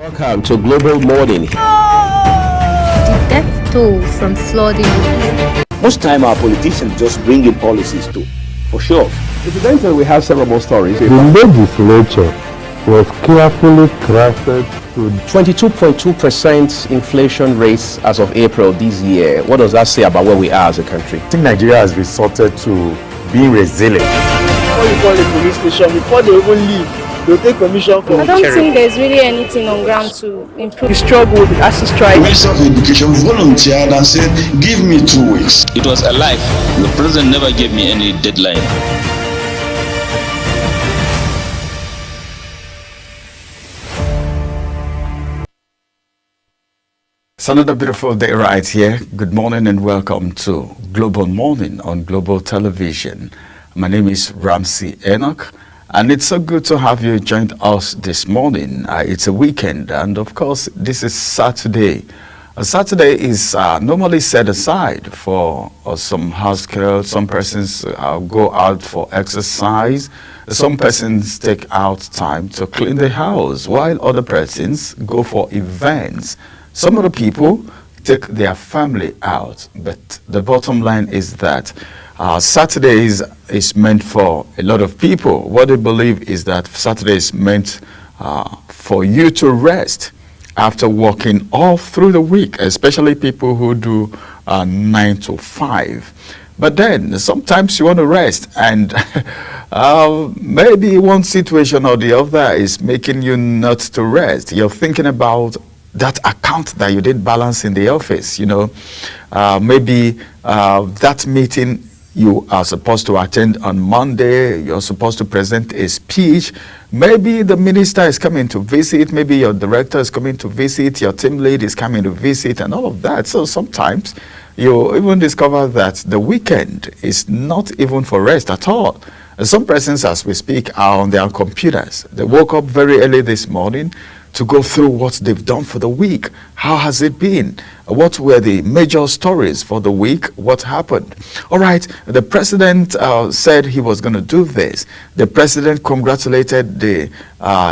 Welcome to Global Morning. The death toll from flooding. Most time our politicians just bring in policies too, for sure. Incidentally, we have several more stories. The legislature was carefully crafted to 22.2% inflation rates as of April this year. What does that say about where we are as a country? I think Nigeria has resorted to being resilient. Before you call the police station, before they even leave, they'll take permission from I don't think there's really anything on ground to improve. The struggle with ASU strike. The Minister of Education volunteered and said, give me 2 weeks. It was a lie. The president never gave me any deadline. It's another beautiful day right here. Good morning and welcome to Global Morning on Global Television. My name is Ramsey Enoch, and it's so good to have you join us this morning. It's a weekend, and of course, this is Saturday. Saturday is normally set aside for some house girls. Some persons go out for exercise. Some persons take out time to clean the house, while other persons go for events. Some other people take their family out, but the bottom line is that Saturday is meant for a lot of people. What they believe is that Saturday is meant for you to rest after working all through the week, especially people who do 9 to 5. But then sometimes you want to rest, and maybe one situation or the other is making you not to rest. You're thinking about that account that you did balance in the office, you know, maybe that meeting you are supposed to attend on Monday, you're supposed to present a speech, maybe the minister is coming to visit, maybe your director is coming to visit, your team lead is coming to visit, and all of that. So sometimes you even discover that the weekend is not even for rest at all. Some persons, as we speak, are on their computers. They woke up very early this morning to go through what they've done for the week. How has it been? What were the major stories for the week? What happened? All right, the president said he was going to do this. The president congratulated the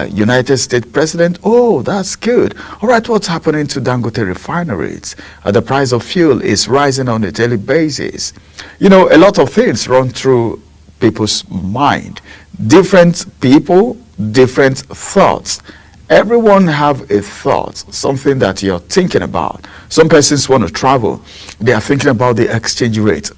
United States president. Oh, that's good. All right, what's happening to Dangote refineries? The price of fuel is rising on a daily basis. You know, a lot of things run through people's mind. Different people, different thoughts. Everyone have a thought, something that you're thinking about. Some persons want to travel. They are thinking about the exchange rate.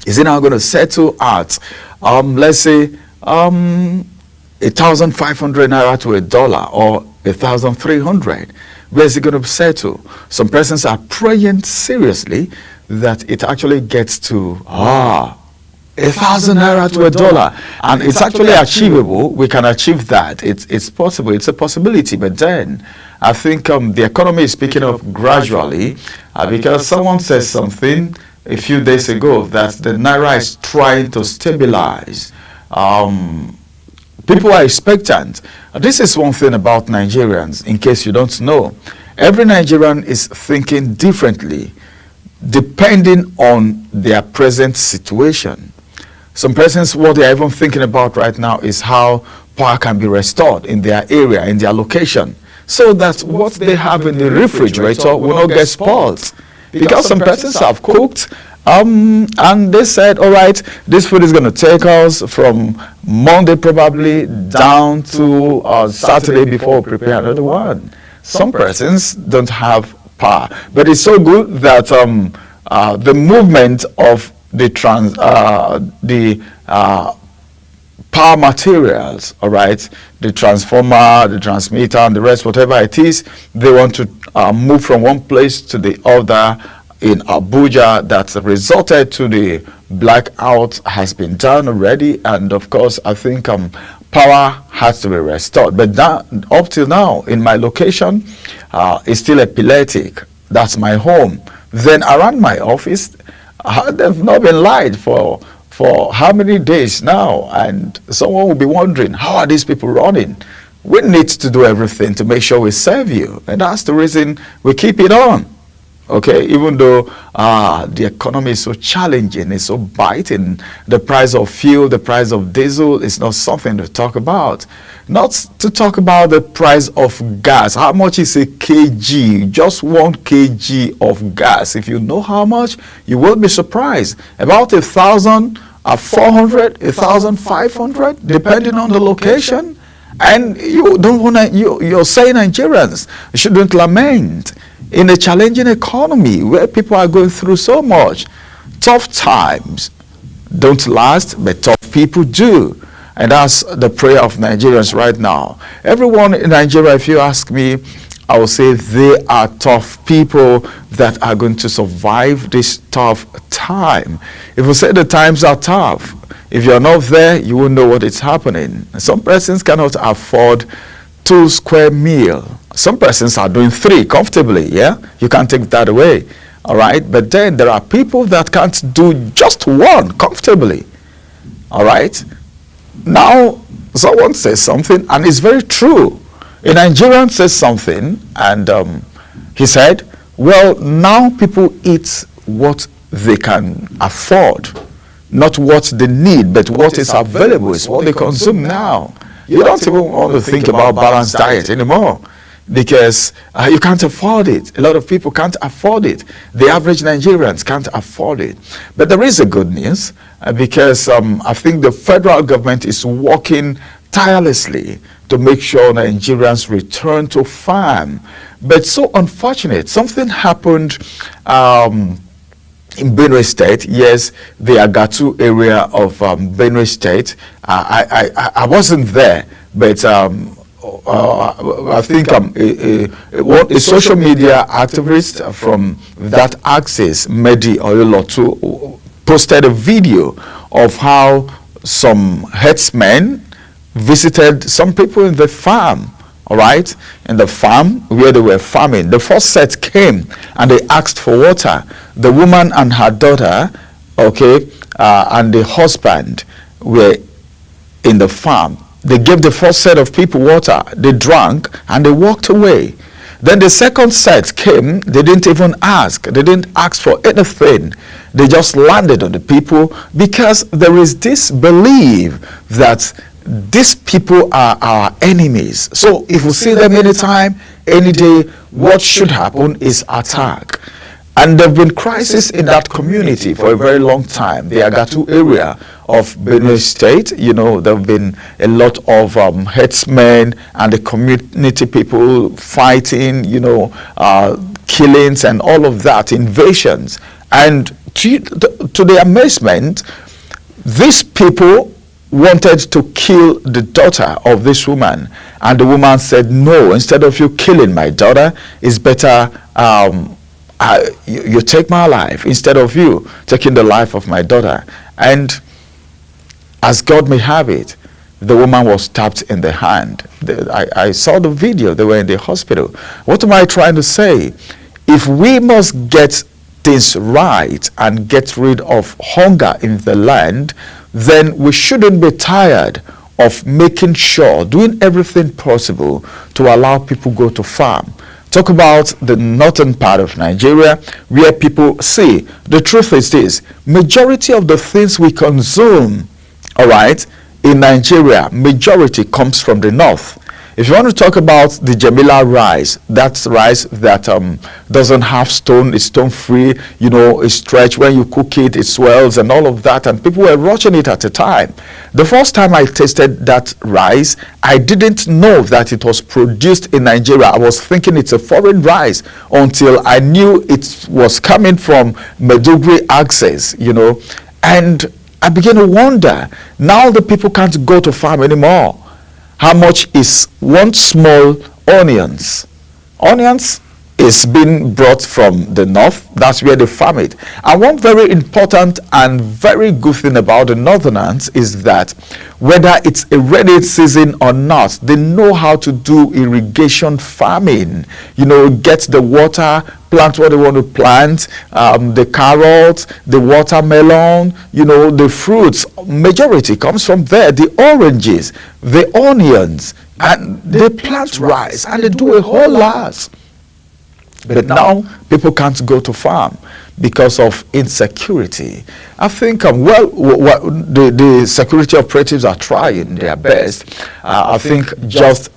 Is it now going to settle at, let's say, 1,500 naira to $1 or 1,300? Where is it going to settle? Some persons are praying seriously that it actually gets to 1,000 naira to $1, and it's actually achievable. We can achieve that. It's possible. It's a possibility. But then I think the economy is picking up gradually because someone said something a few days ago that the naira is trying to stabilize. People are expectant. This is one thing about Nigerians, in case you don't know. Every Nigerian is thinking differently depending on their present situation. Some persons, what they are even thinking about right now is how power can be restored in their area, in their location, so that what they have in the refrigerator will not get spoiled. Because some persons have cooked and they said, all right, this food is going to take us from Monday probably down to Saturday before we prepare another one. Some persons don't have power, but it's so good that the movement of the power materials, all right, the transformer, the transmitter, and the rest, whatever it is, they want to move from one place to the other in Abuja. That resulted to the blackout has been done already, and of course, I think power has to be restored. But that, up till now, in my location, it's still epileptic. That's my home. Then around my office, they've not been light for how many days now, and someone will be wondering, how are these people running? We need to do everything to make sure we serve you, and that's the reason we keep it on. Okay, even though the economy is so challenging, it's so biting, the price of fuel, the price of diesel is not something to talk about. Not to talk about the price of gas. How much is a kg? Just 1 kg of gas. If you know how much, you will be surprised. About 1,400, 1,500, depending on the location. And you don't want to, you're saying Nigerians shouldn't lament in a challenging economy where people are going through so much. Tough times don't last, but tough people do. And that's the prayer of Nigerians right now. Everyone in Nigeria, if you ask me, I will say they are tough people that are going to survive this tough time. If we say the times are tough, if you're not there, you won't know what is happening. Some persons cannot afford 2 square meal. Some persons are doing 3 comfortably, yeah? You can't take that away, all right? But then there are people that can't do just 1 comfortably, all right? Now, someone says something, and it's very true. A Nigerian says something, and he said, well, now people eat what they can afford, not what they need, but what is available is what they consume now. You don't even want to think about balanced diet anymore because you can't afford it. A lot of people can't afford it. The average Nigerians can't afford it. But there is a good news because I think the federal government is working tirelessly to make sure Nigerians return to farm. But so unfortunate, something happened in Benue State. Yes, the Agatu area of Benue State. I wasn't there, but I think a social media activist from that axis, Medi Oyolotu, posted a video of how some herdsmen visited some people in the farm. All right, in the farm where they were farming. The first set came and they asked for water. The woman and her daughter, okay, and the husband were in the farm. They gave the first set of people water. They drank and they walked away. Then the second set came. They didn't even ask. They didn't ask for anything. They just landed on the people because there is this belief that these people are our enemies. So if we see them anytime, any day, what should happen is attack. And there have been crises in that community for a very long time. The Agatu area of Benue State, you know, there have been a lot of herdsmen and the community people fighting, you know, killings and all of that, invasions. And to the amazement, these people wanted to kill the daughter of this woman, and the woman said, no, instead of you killing my daughter, it's better you take my life instead of you taking the life of my daughter. And as God may have it, the woman was stabbed in the hand. I saw the video. They were in the hospital. What am I trying to say? If we must get things right and get rid of hunger in the land, then we shouldn't be tired of making sure, doing everything possible to allow people go to farm. Talk about the northern part of Nigeria where people see. The truth is this: majority of the things we consume, all right, in Nigeria, majority comes from the north. If you want to talk about the Jamila rice, that's rice that doesn't have stone, it's stone free, you know, it's stretched. When you cook it, it swells and all of that, and people were rushing it at the time. The first time I tasted that rice, I didn't know that it was produced in Nigeria. I was thinking it's a foreign rice until I knew it was coming from Maiduguri axis, you know, and I began to wonder, now the people can't go to farm anymore. How much is one small onions? Onions is being brought from the north. That's where they farm it. And one very important and very good thing about the northerners is that whether it's a rainy season or not, they know how to do irrigation farming. You know, get the water, plant what they want to plant, the carrots, the watermelon, you know, the fruits. Majority comes from there. The oranges, the onions, and they plant rice, and they do a whole lot. But now people can't go to farm because of insecurity. I think, the security operatives are trying their best. I think just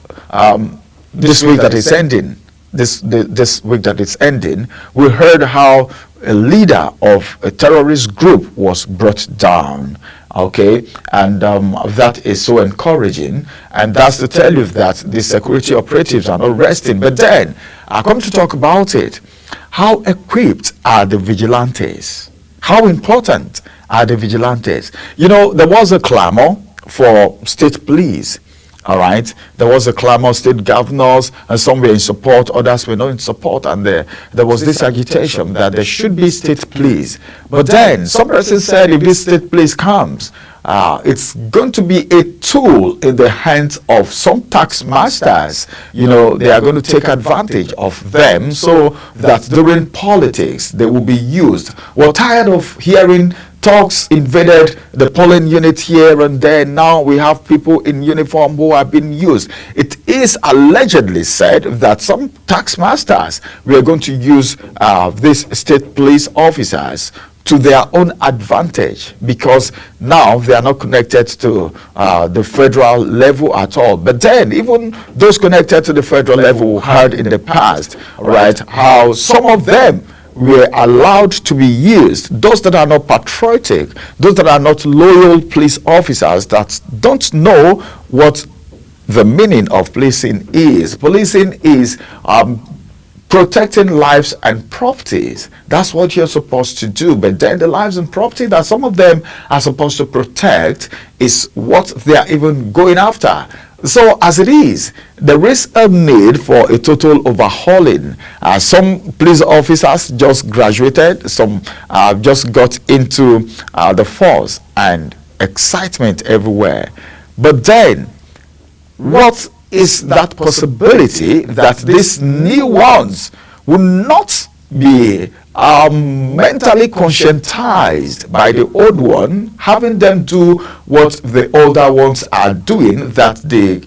this week that is ending, this week that it's ending, we heard how a leader of a terrorist group was brought down. Okay, and that is so encouraging, and that's to tell you that the security operatives are not resting. But then I come to talk about it. How equipped are the vigilantes? How important are the vigilantes? You know, there was a clamor for state police. All right, there was a clamor, state governors, and some were in support, others were not in support, and there was this agitation that there should be state police. But then some person said, if this state police comes, it's going to be a tool in the hands of some tax masters. You know, they are going to take advantage of them so that during politics they will be used. We're tired of hearing thugs invaded the polling unit here and there. Now we have people in uniform who are being used. It is allegedly said that some tax masters were going to use these state police officers to their own advantage, because now they are not connected to the federal level at all. But then even those connected to the federal level heard in the past, right, how some of them were allowed to be used. Those that are not patriotic, those that are not loyal police officers, that don't know what the meaning of policing is. Policing is protecting lives and properties. That's what you're supposed to do. But then the lives and property that some of them are supposed to protect is what they are even going after. So as it is, there is a need for a total overhauling. Some police officers just graduated, some just got into the force, and excitement everywhere. But then, what is that possibility that these new ones will not be mentally conscientized by the old one, having them do what the older ones are doing, that the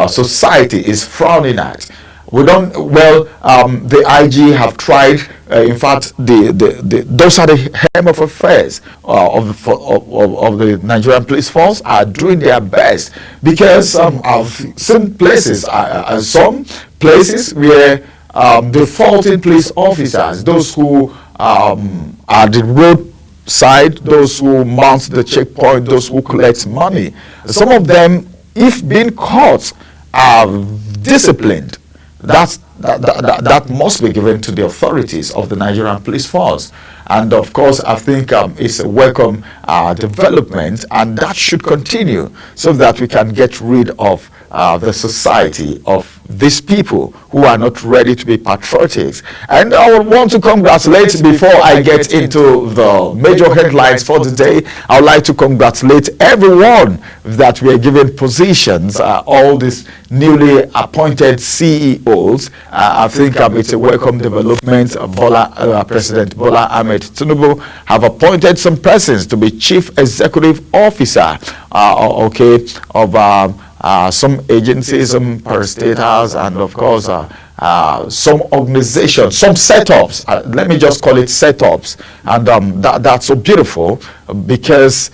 society is frowning at? We don't, the IG have tried, in fact, those are the hem of affairs of the Nigerian police force are doing their best, because I've seen places, some places where the faulting police officers, those who are the roadside, those who mount the checkpoint, those who collect money, some of them, if being caught, are disciplined. That must be given to the authorities of the Nigerian police force. And of course, I think it's a welcome development, and that should continue so that we can get rid of the society of these people who are not ready to be patriotic. And I would want to congratulate, before I get into the major headlines for the day, I would like to congratulate everyone that we are given positions, all these newly appointed CEOs. I think it's a welcome development. President Bola Ahmed Tinubu have appointed some persons to be chief executive officer, of some agencies, some parastatals, and of course some organizations, some setups. Let me just call it setups, and that's so beautiful, because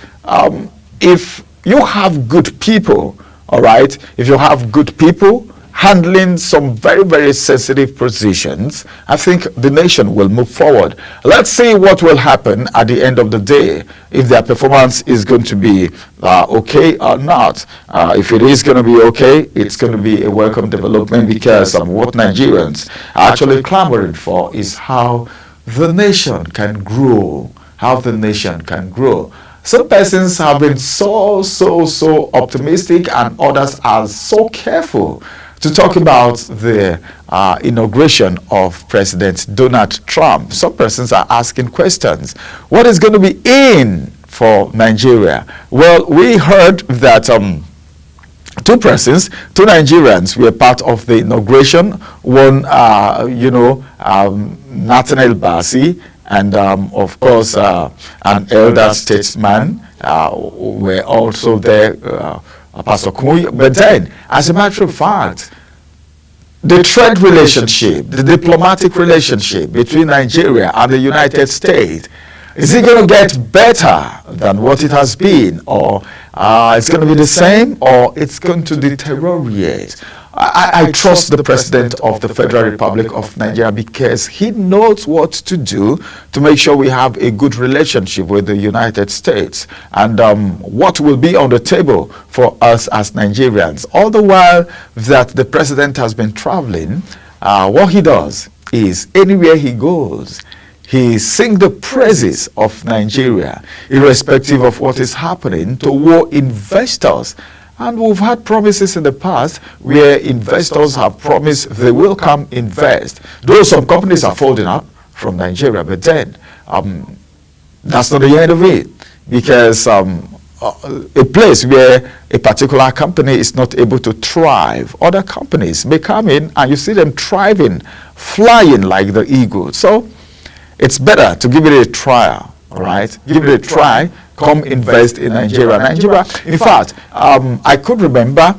if you have good people, all right, if you have good people handling some very, very sensitive positions, I think the nation will move forward. Let's see what will happen at the end of the day, if their performance is going to be okay or not. If it is going to be okay, it's going to be a welcome development, because what Nigerians are actually clamoring for is how the nation can grow, how the nation can grow. Some persons have been so optimistic, and others are so careful to talk about the inauguration of President Donald Trump. Some persons are asking questions. What is going to be in for Nigeria? Well, we heard that two Nigerians were part of the inauguration. One, Nathaniel Bassey, and of course, an elder statesman were also there, Pastor Kumuyi. But then, as a matter of fact, the trade relationship, the diplomatic relationship between Nigeria and the United States, is it going to get better than what it has been, or it's going to be the same, or it's going to deteriorate? I trust the President of the Federal Republic of Nigeria because he knows what to do to make sure we have a good relationship with the United States, and what will be on the table for us as Nigerians. All the while that the President has been traveling, what he does is anywhere he goes, he sings the praises of Nigeria, irrespective of what is happening toward investors. And we've had promises in the past where investors have promised they will come invest. Though some companies are folding up from Nigeria, but then that's not the end of it, because a place where a particular company is not able to thrive, other companies may come in and you see them thriving, flying like the eagle. So it's better to give it a trial, all right? Give it a try. Come invest in Nigeria. In fact, I could remember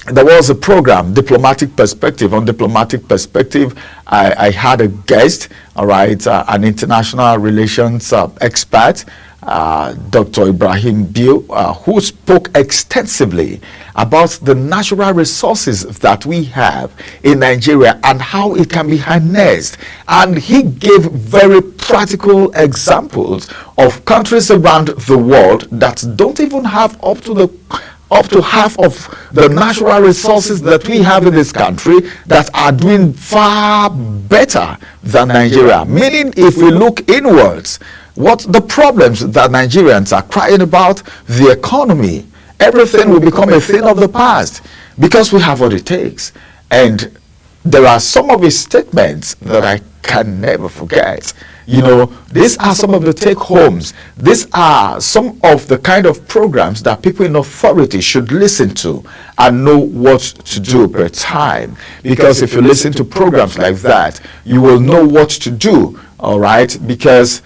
there was a program, Diplomatic Perspective. On Diplomatic Perspective, I had a guest, all right, an international relations expert, Dr. Ibrahim Bill, who spoke extensively about the natural resources that we have in Nigeria and how it can be harnessed. And he gave very practical examples of countries around the world that don't even have up to half of the natural resources that we have in this country, that are doing far better than Nigeria. Meaning, if we look inwards, what the problems that Nigerians are crying about, the economy, everything will become a thing of the past because we have what it takes. And there are some of his statements that I can never forget. You know, these are some of the take-homes. These are some of the kind of programs that people in authority should listen to and know what to do per time. Because if you listen to programs like that, you will know what to do, all right? Because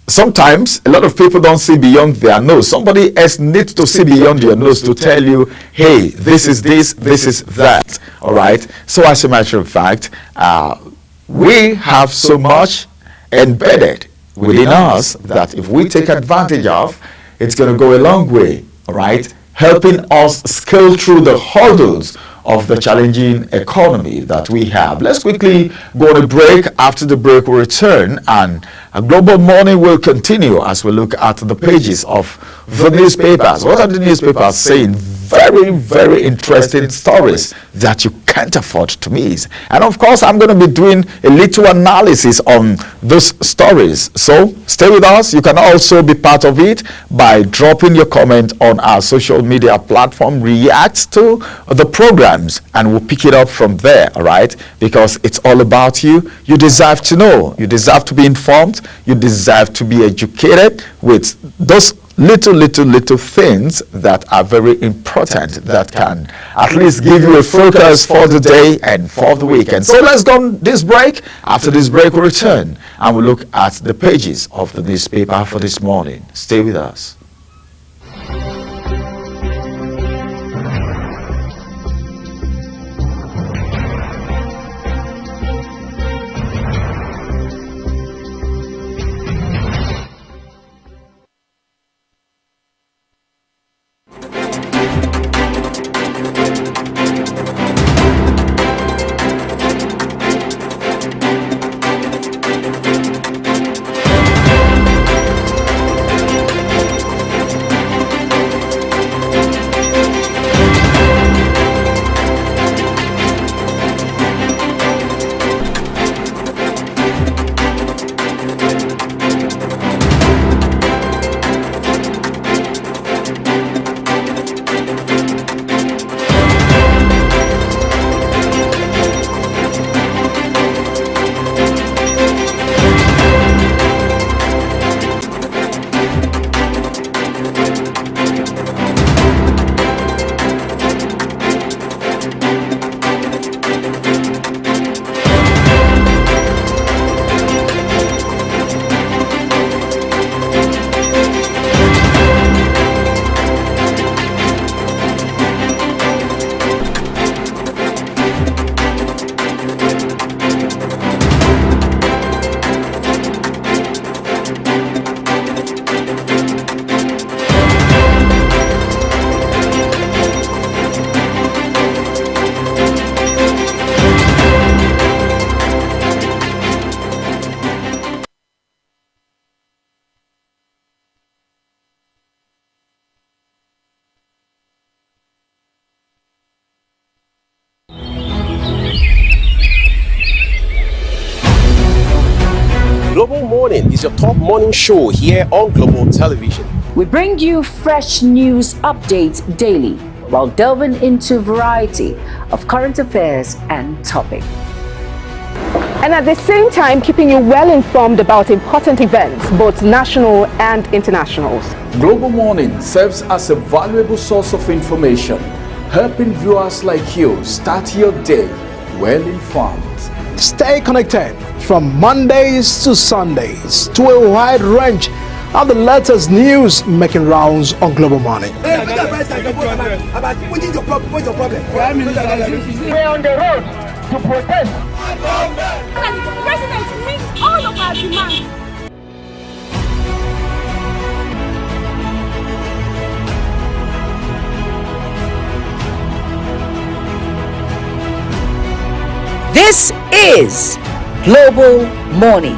sometimes a lot of people don't see beyond their nose. Somebody else needs to see beyond your nose to tell you, hey, this is this, this is that, all right? So as a matter of fact, we have so much embedded within us that if we take advantage of, it's going to go a long way, all right, helping us scale through the hurdles of the challenging economy that we have. Let's quickly go on a break. After the break, we'll return, and a Global Morning will continue as we look at the pages of the newspapers. What are the newspapers saying? Very, very interesting stories that you can't afford to miss. And of course, I'm going to be doing a little analysis on those stories. So stay with us. You can also be part of it by dropping your comment on our social media platform. React to the programs and we'll pick it up from there, all right? Because it's all about you. You deserve to know. You deserve to be informed. You deserve to be educated with those little things that are very important, that can at least give you a focus for the day and for the weekend. So let's go on this break. After this break, we'll return and we'll look at the pages of the newspaper for this morning. Stay with us. Morning is your top morning show here on Global Television. We bring you fresh news updates daily while delving into a variety of current affairs and topics. And at the same time, keeping you well informed about important events, both national and internationals. Global Morning serves as a valuable source of information, helping viewers like you start your day well informed. Stay connected from Mondays to Sundays to a wide range of the latest news making rounds on Global Morning. We're on the road to protest. The president meets all of our demands. This is Global Morning.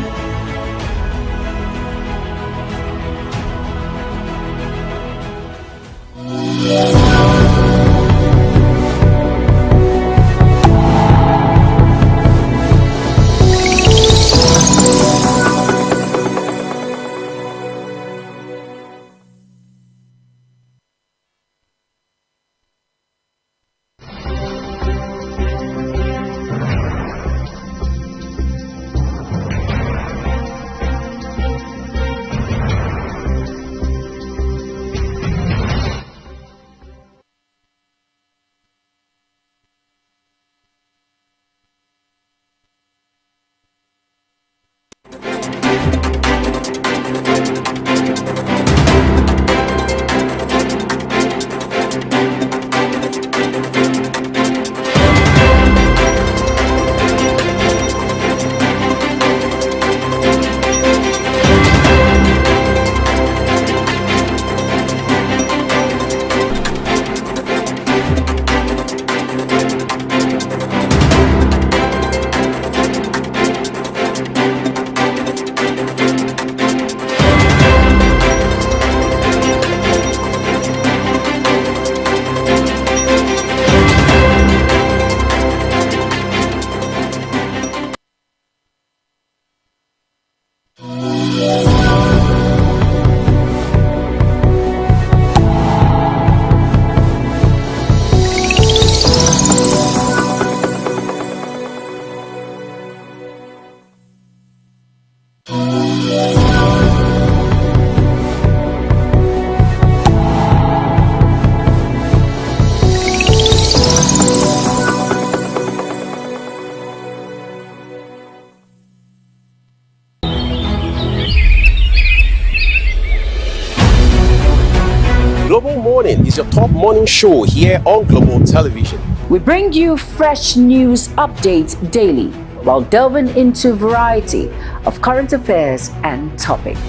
Global Morning is your top morning show here on Global Television. We bring you fresh news updates daily while delving into a variety of current affairs and topics.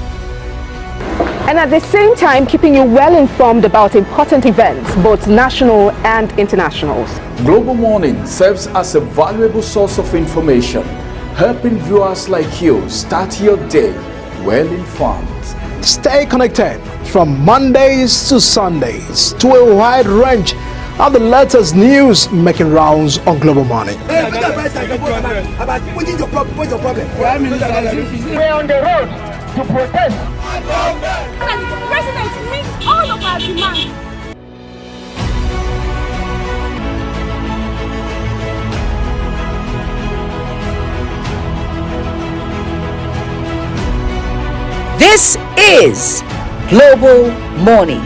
And at the same time, keeping you well informed about important events, both national and internationals. Global Morning serves as a valuable source of information, helping viewers like you start your day well informed. Stay connected from Mondays to Sundays to a wide range of the latest news making rounds on Global Morning. We're on the road to protest. The president meets all of our demands. This is Global Morning.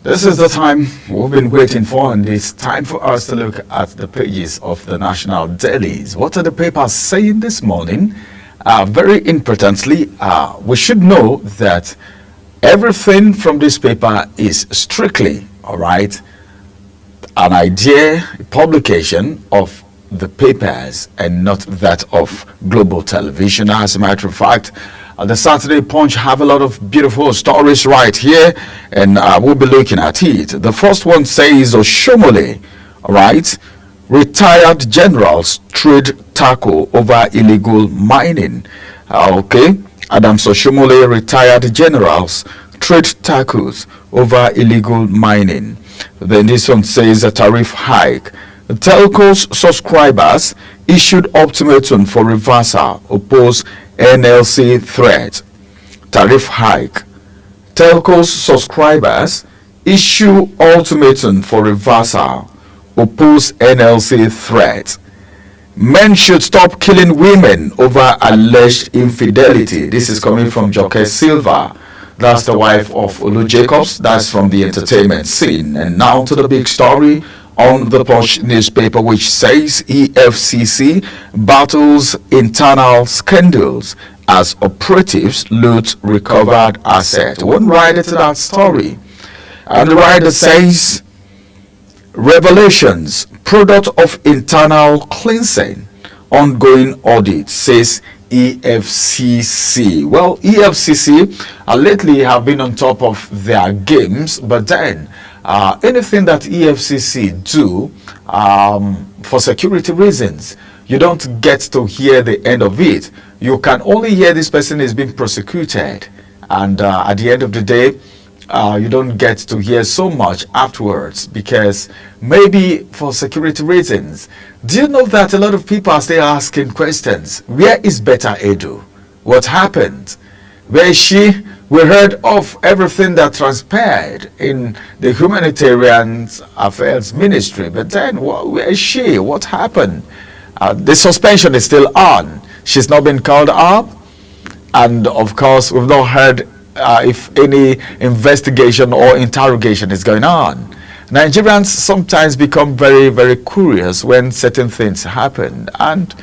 This is the time we've been waiting for, and it's time for us to look at the pages of the national dailies. What are the papers saying this morning? Very importantly, we should know that everything from this paper is strictly, all right, an idea, publication of the papers and not that of Global Television. As a matter of fact, the Saturday Punch have a lot of beautiful stories right here, and we'll be looking at it. The first one says Oshomole, all right, retired generals trade tackle over illegal mining. Okay, Adams Oshomole, retired generals trade tackles over illegal mining. Then this one says a tariff hike. Telco's subscribers issued ultimatum for reversal, oppose NLC threat. Tariff hike. Telco's subscribers issue ultimatum for reversal, oppose NLC threat. Men should stop killing women over alleged infidelity. This is coming from Joke Silva. That's the wife of Olu Jacobs. That's from the entertainment scene. And now to the big story on the Punch newspaper, which says EFCC battles internal scandals as operatives loot recovered asset. One writer to that story. And the writer says, revelations, product of internal cleansing, ongoing audit, says EFCC. Well, EFCC lately have been on top of their games, but then anything that EFCC do for security reasons, you don't get to hear the end of it. You can only hear this person is being prosecuted, and at the end of the day, you don't get to hear so much afterwards, because maybe for security reasons. Do you know that a lot of people are still asking questions? Where is Betta Edu? What happened? Where is she? We heard of everything that transpired in the Humanitarian Affairs Ministry, but then where is she? What happened? The suspension is still on. She's not been called up, and of course we've not heard if any investigation or interrogation is going on. Nigerians sometimes become very, very curious when certain things happen, and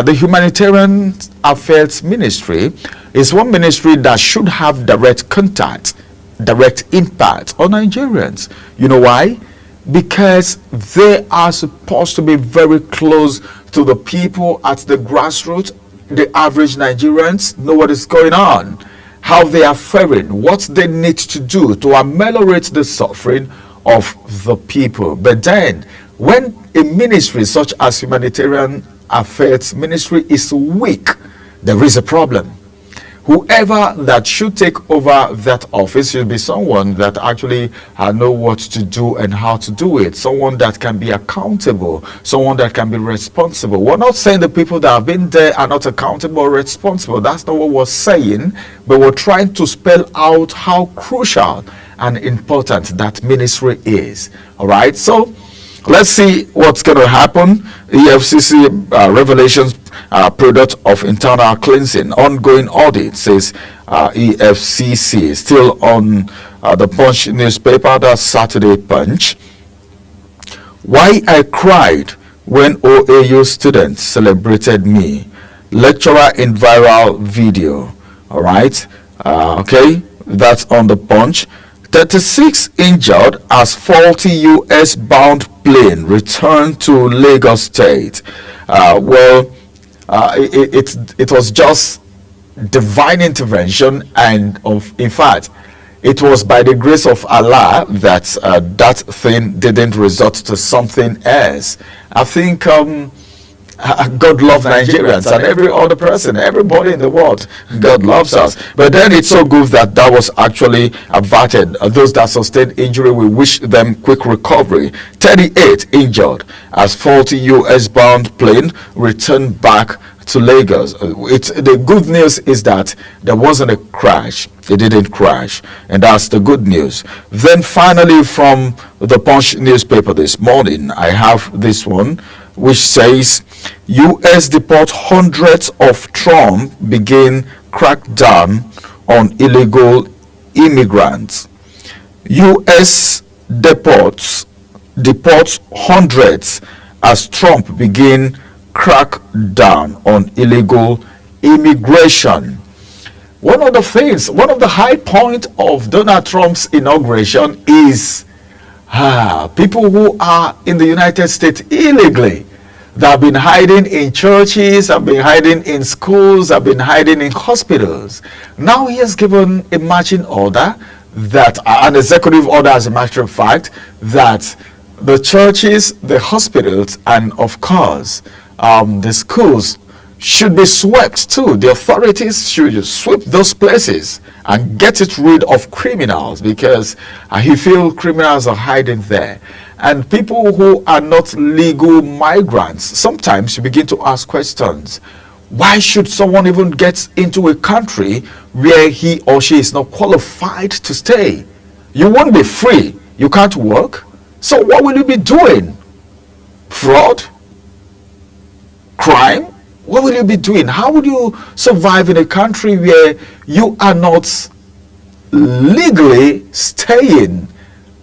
the Humanitarian Affairs Ministry is one ministry that should have direct contact, direct impact on Nigerians. You know why? Because they are supposed to be very close to the people at the grassroots. The average Nigerians know what is going on, how they are faring, what they need to do to ameliorate the suffering of the people. But then, when a ministry such as Humanitarian Affairs Ministry is weak, there is a problem. Whoever that should take over that office should be someone that actually know what to do and how to do it. Someone that can be accountable, someone that can be responsible. We're not saying the people that have been there are not accountable or responsible. That's not what we're saying, but we're trying to spell out how crucial and important that ministry is. All right, so let's see what's going to happen. EFCC revelations, product of internal cleansing, ongoing audit, says EFCC. Still on the Punch newspaper, that's Saturday Punch. Why I cried when OAU students celebrated me. Lecturer in viral video. All right, okay, that's on the Punch. 36 injured as faulty U.S. bound plane returned to Lagos State. It was just divine intervention, and in fact, it was by the grace of Allah that that thing didn't result to something else. I think God loves Nigerians and every other person, everybody in the world. God loves us. But then it's so good that that was actually averted. Those that sustained injury, we wish them quick recovery. 38 injured as faulty U.S. bound plane returned back to Lagos. The good news is that there wasn't a crash. It didn't crash, and that's the good news. Then finally, from the Punch newspaper this morning, I have this one, which says U.S. deport hundreds of Trump begin crackdown on illegal immigrants. U.S. deports hundreds as Trump begin crackdown on illegal immigration. One of the high point of Donald Trump's inauguration is people who are in the United States illegally. They have been hiding in churches, have been hiding in schools, have been hiding in hospitals. Now he has given a marching order, that an executive order as a matter of fact, that the churches, the hospitals, and of course the schools should be swept too. The authorities should sweep those places and get it rid of criminals, because he feels criminals are hiding there. And people who are not legal migrants, sometimes you begin to ask questions. Why should someone even get into a country where he or she is not qualified to stay? You won't be free. You can't work. So what will you be doing? Fraud? Crime? What will you be doing? How would you survive in a country where you are not legally staying?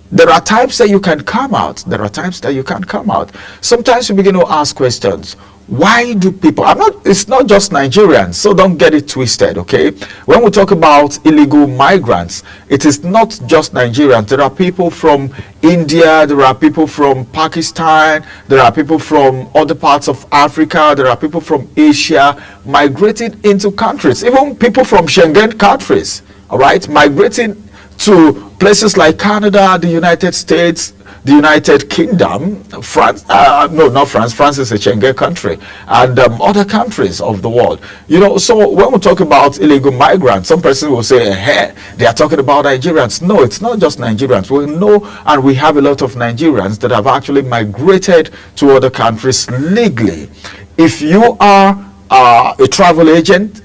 There are times that you can come out. There are times that you can't come out. Sometimes you begin to ask questions. Why do people, it's not just Nigerians, so don't get it twisted, okay? When we talk about illegal migrants, it is not just Nigerians. There are people from India, there are people from Pakistan, there are people from other parts of Africa, there are people from Asia migrating into countries, even people from Schengen countries, all right, migrating to places like Canada, the United States, the United Kingdom, France, no, not France, France is a Schengen country, and other countries of the world. You know, so when we talk about illegal migrants, some person will say, hey, they are talking about Nigerians. No, it's not just Nigerians. We know, and we have a lot of Nigerians that have actually migrated to other countries legally. If you are a travel agent,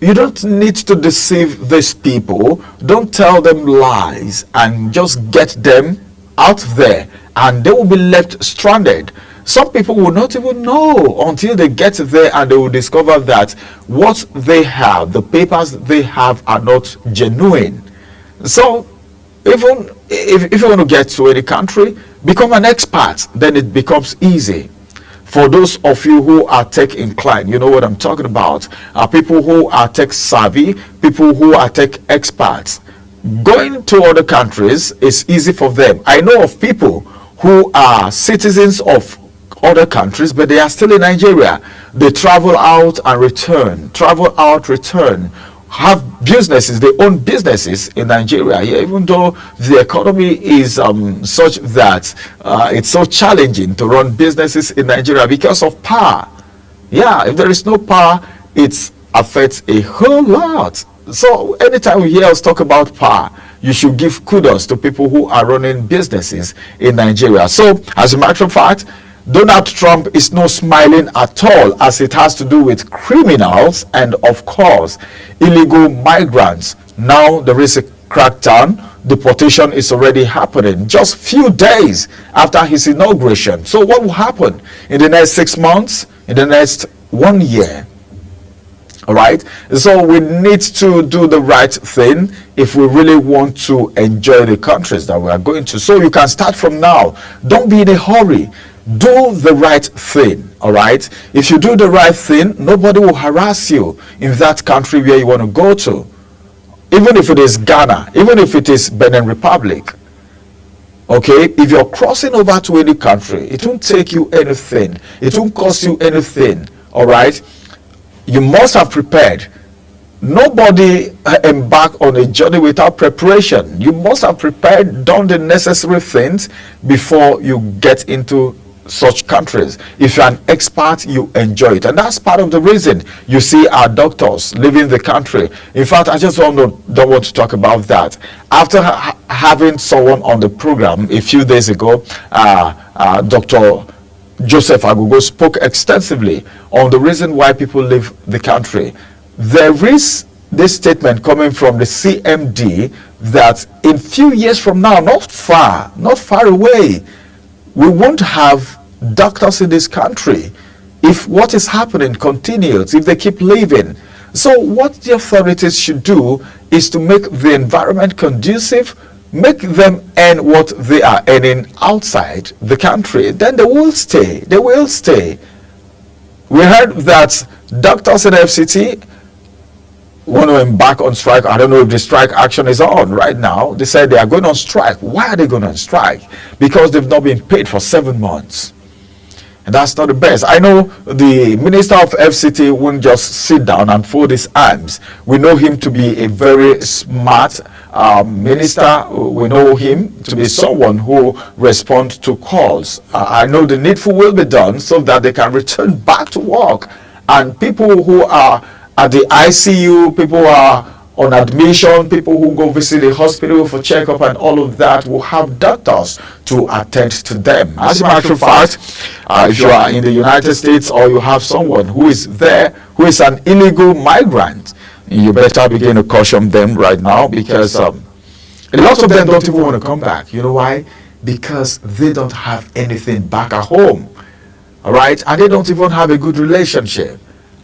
you don't need to deceive these people. Don't tell them lies and just get them out there, and they will be left stranded. Some people will not even know until they get there, and they will discover that what they have, the papers they have, are not genuine. So even if you want to get to any country, become an expert, then it becomes easy. For those of you who are tech inclined, you know what I'm talking about. People who are tech savvy, people who are tech experts. Going to other countries is easy for them. I know of people who are citizens of other countries, but they are still in Nigeria. They travel out and return, travel out, return, have businesses, they own businesses in Nigeria, even though the economy is such that it's so challenging to run businesses in Nigeria because of power. Yeah, if there is no power, it affects a whole lot. So anytime we hear us talk about power, you should give kudos to people who are running businesses in Nigeria. So as a matter of fact, Donald Trump is not smiling at all, as it has to do with criminals and, of course, illegal migrants. Now there is a crackdown. Deportation is already happening just few days after his inauguration. So what will happen in the next 6 months, in the next 1 year? All right, so we need to do the right thing if we really want to enjoy the countries that we are going to. So you can start from now. Don't be in a hurry. Do the right thing. All right, if you do the right thing, nobody will harass you in that country where you want to go to, even if it is Ghana, even if it is Benin Republic. Okay, if you're crossing over to any country, it won't take you anything, it won't cost you anything. All right, you must have prepared. Nobody embark on a journey without preparation. You must have prepared, done the necessary things before you get into such countries. If you're an expert, you enjoy it, and that's part of the reason you see our doctors leaving the country. In fact, I just don't want to talk about that. After having someone on the program a few days ago, Dr. Joseph Agogo spoke extensively on the reason why people leave the country. There is this statement coming from the CMD that in few years from now, not far away, we won't have doctors in this country if what is happening continues, if they keep leaving. So what the authorities should do is to make the environment conducive make them earn what they are earning outside the country, then they will stay. They will stay. We heard that doctors in FCT want to embark on strike. I don't know if the strike action is on right now. They said they are going on strike. Why are they going on strike? Because they've not been paid for 7 months. And that's not the best. I know the Minister of FCT won't just sit down and fold his arms. We know him to be a very smart minister. We know him to be someone who responds to calls. I know the needful will be done so that they can return back to work. And people who are at the ICU, people who are on admission, people who go visit the hospital for checkup and all of that will have doctors to attend to them. As a matter of fact, if you are in the United States or you have someone who is there, who is an illegal migrant, you better begin to caution them right now, because a lot of them don't even want to come back. You know why? Because they don't have anything back at home. All right? And they don't even have a good relationship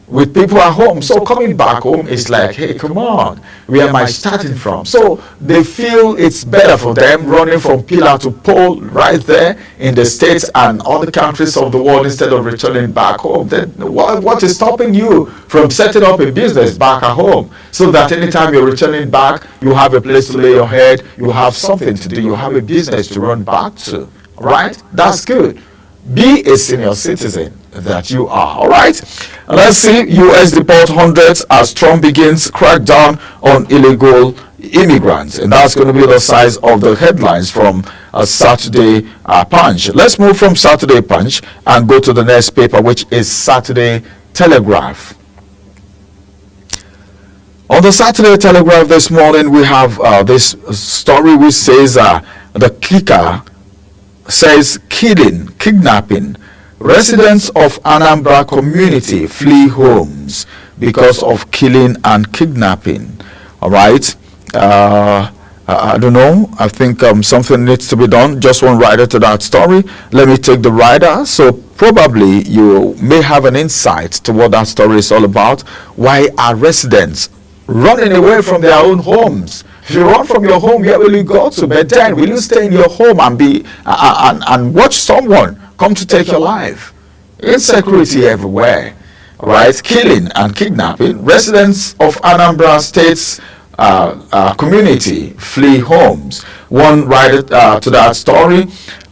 with people at home. So coming back home is like, hey, come on, where am I starting from? So they feel it's better for them running from pillar to pole right there in the States and other countries of the world instead of returning back home. Then what is stopping you from setting up a business back at home, so that anytime you're returning back, you have a place to lay your head, you have something to do, you have a business to run back to, right? That's good. Be a senior citizen that you are. All right, let's see. US deport hundreds as Trump begins crackdown on illegal immigrants, and that's going to be the size of the headlines from Saturday Punch. Let's move from Saturday Punch and go to the next paper, which is Saturday Telegraph. On the Saturday Telegraph this morning, we have this story which says the kicker says kidnapping. Residents of Anambra community flee homes because of killing and kidnapping. All right. I don't know. I think something needs to be done. Just one rider to that story. Let me take the rider. So probably you may have an insight to what that story is all about. Why are residents running away from their own homes? If you run from your home, where will you go to? But then, will you stay in your home and be and watch someone come to take your life? Insecurity everywhere, right? Killing and kidnapping. Residents of Anambra State's community flee homes. One rider to that story.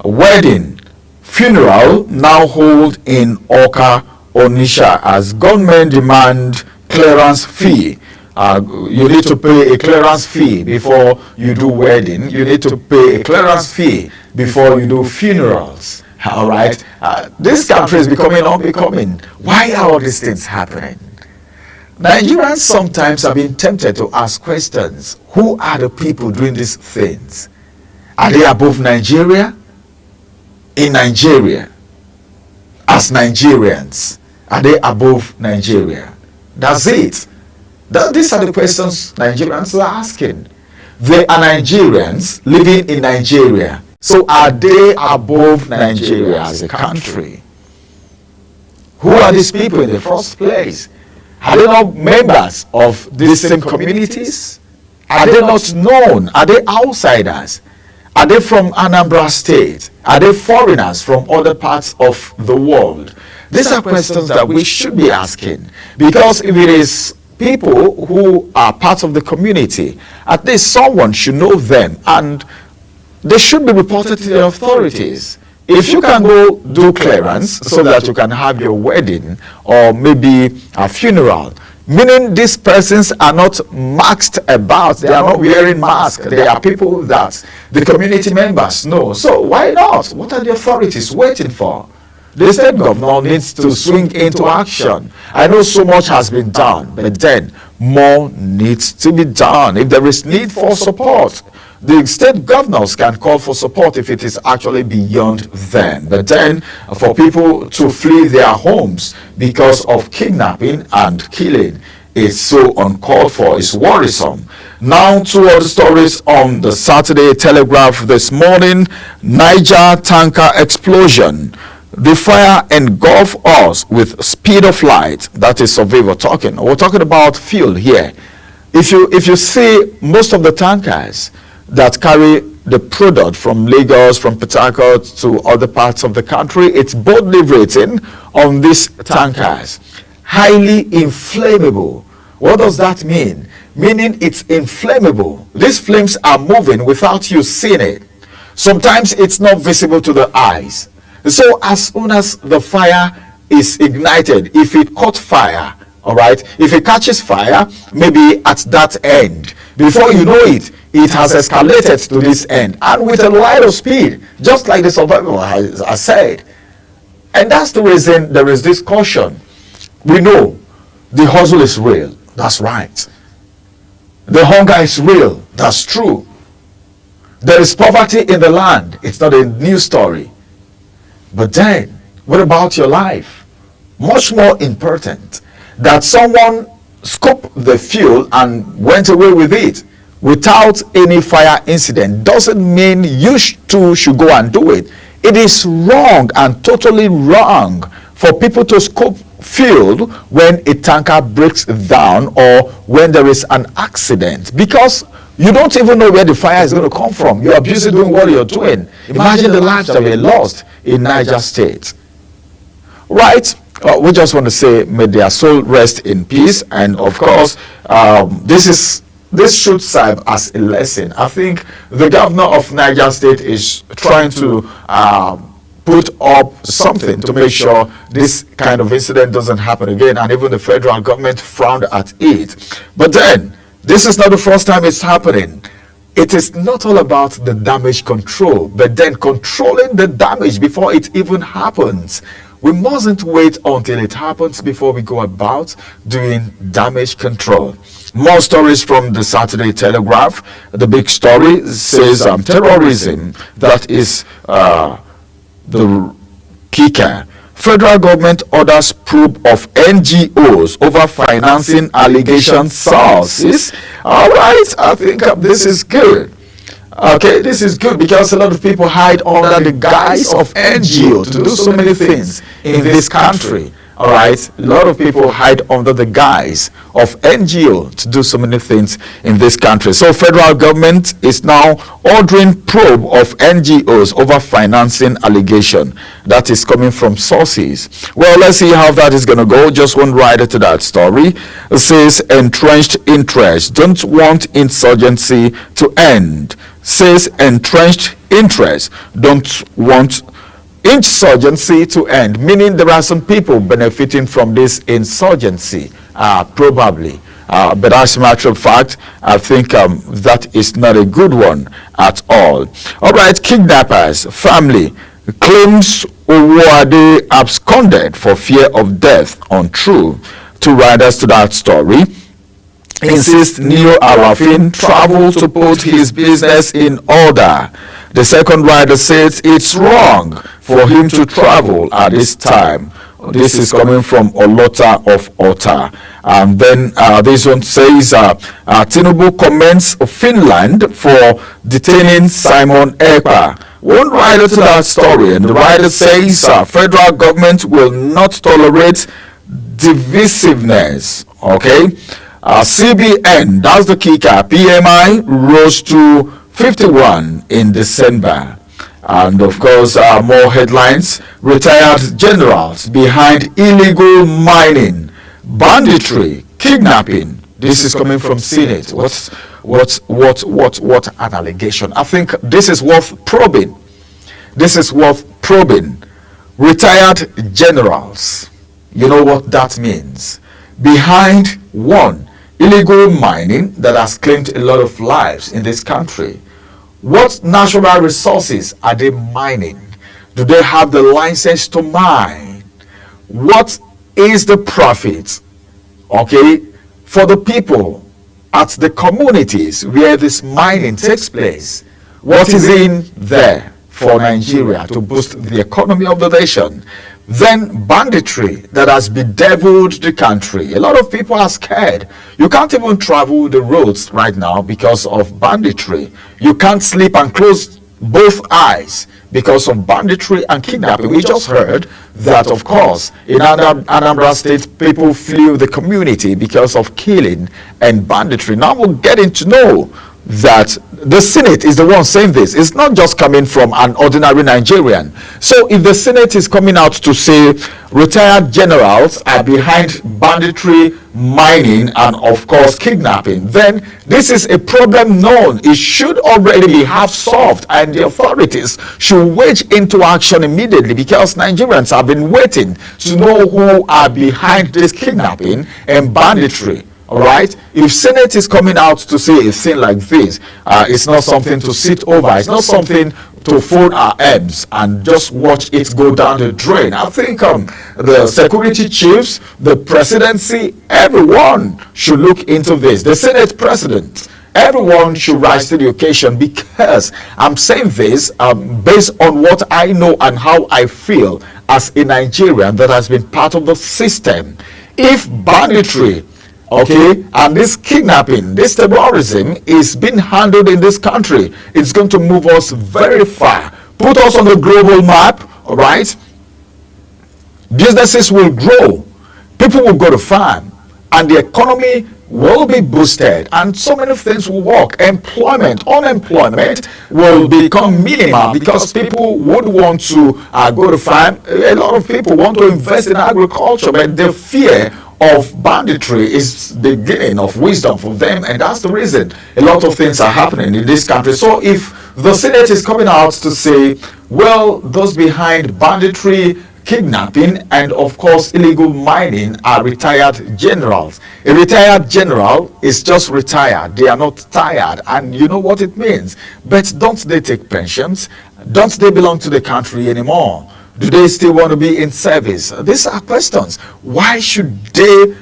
Wedding, funeral now hold in Oka, Onisha as gunmen demand clearance fee. You need to pay a clearance fee before you do wedding. You need to pay a clearance fee before you do funerals. All right. This country is becoming unbecoming. Why are all these things happening? Nigerians sometimes have been tempted to ask questions. Who are the people doing these things? Are they above Nigeria? In Nigeria? As Nigerians? Are they above Nigeria? That's it. These are the questions Nigerians are asking. They are Nigerians living in Nigeria. So are they above Nigeria as a country? Who are these people in the first place? Are they not members of these same communities? Are they not known? Are they outsiders? Are they from Anambra State? Are they foreigners from other parts of the world? These are questions that we should be asking, because if it is people who are part of the community, at least someone should know them and they should be reported to the authorities. If you can go do clearance so that you can have your wedding or maybe a funeral, meaning these persons are not masked about, they are not wearing masks, they are people that the community members know. So why not? What are the authorities waiting for? The state governor needs to swing into action. I know so much has been done, but then more needs to be done. If there is need for support, the state governors can call for support if it is actually beyond them. But then for people to flee their homes because of kidnapping and killing is so uncalled for, it's worrisome. Now to other stories on the Saturday Telegraph this morning. Niger tanker explosion. The fire engulfed us with speed of light. That is survivor talking. We're talking about fuel here. If you see most of the tankers, that carry the product from Lagos, from Port Harcourt to other parts of the country. It's boldly written on these tankers, highly inflammable. What does that mean? Meaning it's inflammable. These flames are moving without you seeing it. Sometimes it's not visible to the eyes. So as soon as the fire is ignited, if it caught fire, all right, if it catches fire, maybe at that end, before you know it, it has escalated to this end, and with a light of speed, just like the survivor has said. And that's the reason there is this caution. We know the hustle is real. That's right. The hunger is real. That's true. There is poverty in the land. It's not a new story. But then, what about your life? Much more important, that someone scooped the fuel and went away with it without any fire incident doesn't mean you too should go and do it. It is wrong and totally wrong for people to scoop fuel when a tanker breaks down or when there is an accident, because you don't even know where the fire is going to come from. You are busy doing what you're doing. Imagine the lives that were lost in Niger State. Right? We just want to say, may their soul rest in peace. And of course, this should serve as a lesson. I think the governor of Niger State is trying to put up something to make sure this kind of incident doesn't happen again. And even the federal government frowned at it. But then, this is not the first time it's happening. It is not all about the damage control, but then controlling the damage before it even happens. We mustn't wait until it happens before we go about doing damage control. More stories from the Saturday Telegraph. The big story says terrorism, that is the kicker. Federal government orders probe of NGOs over financing allegation sources. All right, I think this is good. Okay, this is good because a lot of people hide under the guise of NGO to do so many things in this country. All right, a lot of people hide under the guise of NGO to do so many things in this country. So federal government is now ordering probe of NGOs over financing allegation that is coming from sources. Well, let's see how that is going to go. Just one rider to that story. It says entrenched interest don't want insurgency to end. Says entrenched interest don't want insurgency to end, meaning there are some people benefiting from this insurgency, probably. But as a matter of fact, I think that is not a good one at all. All right, kidnappers, family claims Owode absconded for fear of death. Untrue. Two riders to that story. Insist Neo Arafin travel to put his business in order. The second rider says it's wrong for him to travel at this time. This is coming from Olota of Ota. And then this one says Tinubu commends Finland for detaining Simon Ekpa. One rider to that story, and the rider says federal government will not tolerate divisiveness. Okay. CBN, that's the kicker. PMI rose to 51 in December. And of course, more headlines. Retired generals behind illegal mining, banditry, kidnapping. This is coming from Senate. What an allegation. I think this is worth probing. This is worth probing. Retired generals. You know what that means. Behind one, illegal mining that has claimed a lot of lives in this country. What natural resources are they mining? Do they have the license to mine? What is the profit, okay, for the people at the communities where this mining takes place? What is in there for Nigeria to boost the economy of the nation? Then banditry that has bedeviled the country. A lot of people are scared. You can't even travel the roads right now because of banditry. You can't sleep and close both eyes because of banditry and kidnapping. We just heard that, of course, in Anambra State, people flew the community because of killing and banditry. Now we're getting to know that the Senate is the one saying this. It's not just coming from an ordinary Nigerian. So if the Senate is coming out to say retired generals are behind banditry, mining, and of course kidnapping, then this is a problem known. It should already be half solved, and the authorities should wage into action immediately, because Nigerians have been waiting to know who are behind this kidnapping and banditry. All right, if Senate is coming out to say a thing like this, it's not something to sit over. It's not something to fold our arms and just watch it go down the drain. I think the security chiefs, the presidency, everyone should look into this. The Senate president, everyone should rise to the occasion, because I'm saying this based on what I know and how I feel as a Nigerian that has been part of the system. If banditry, okay, and this kidnapping, this terrorism is being handled in this country, it's going to move us very far, put us on the global map. All right, businesses will grow, people will go to farm, and the economy will be boosted, and so many things will work. Unemployment will become minimal, because people would want to go to farm. A lot of people want to invest in agriculture, but the fear of banditry is the beginning of wisdom for them, and that's the reason a lot of things are happening in this country. So if the Senate is coming out to say, well, those behind banditry, kidnapping, and of course illegal mining are retired generals. A retired general is just retired. They are not tired, and you know what it means. But don't they take pensions? Don't they belong to the country anymore? Do they still want to be in service? These are questions. Why should they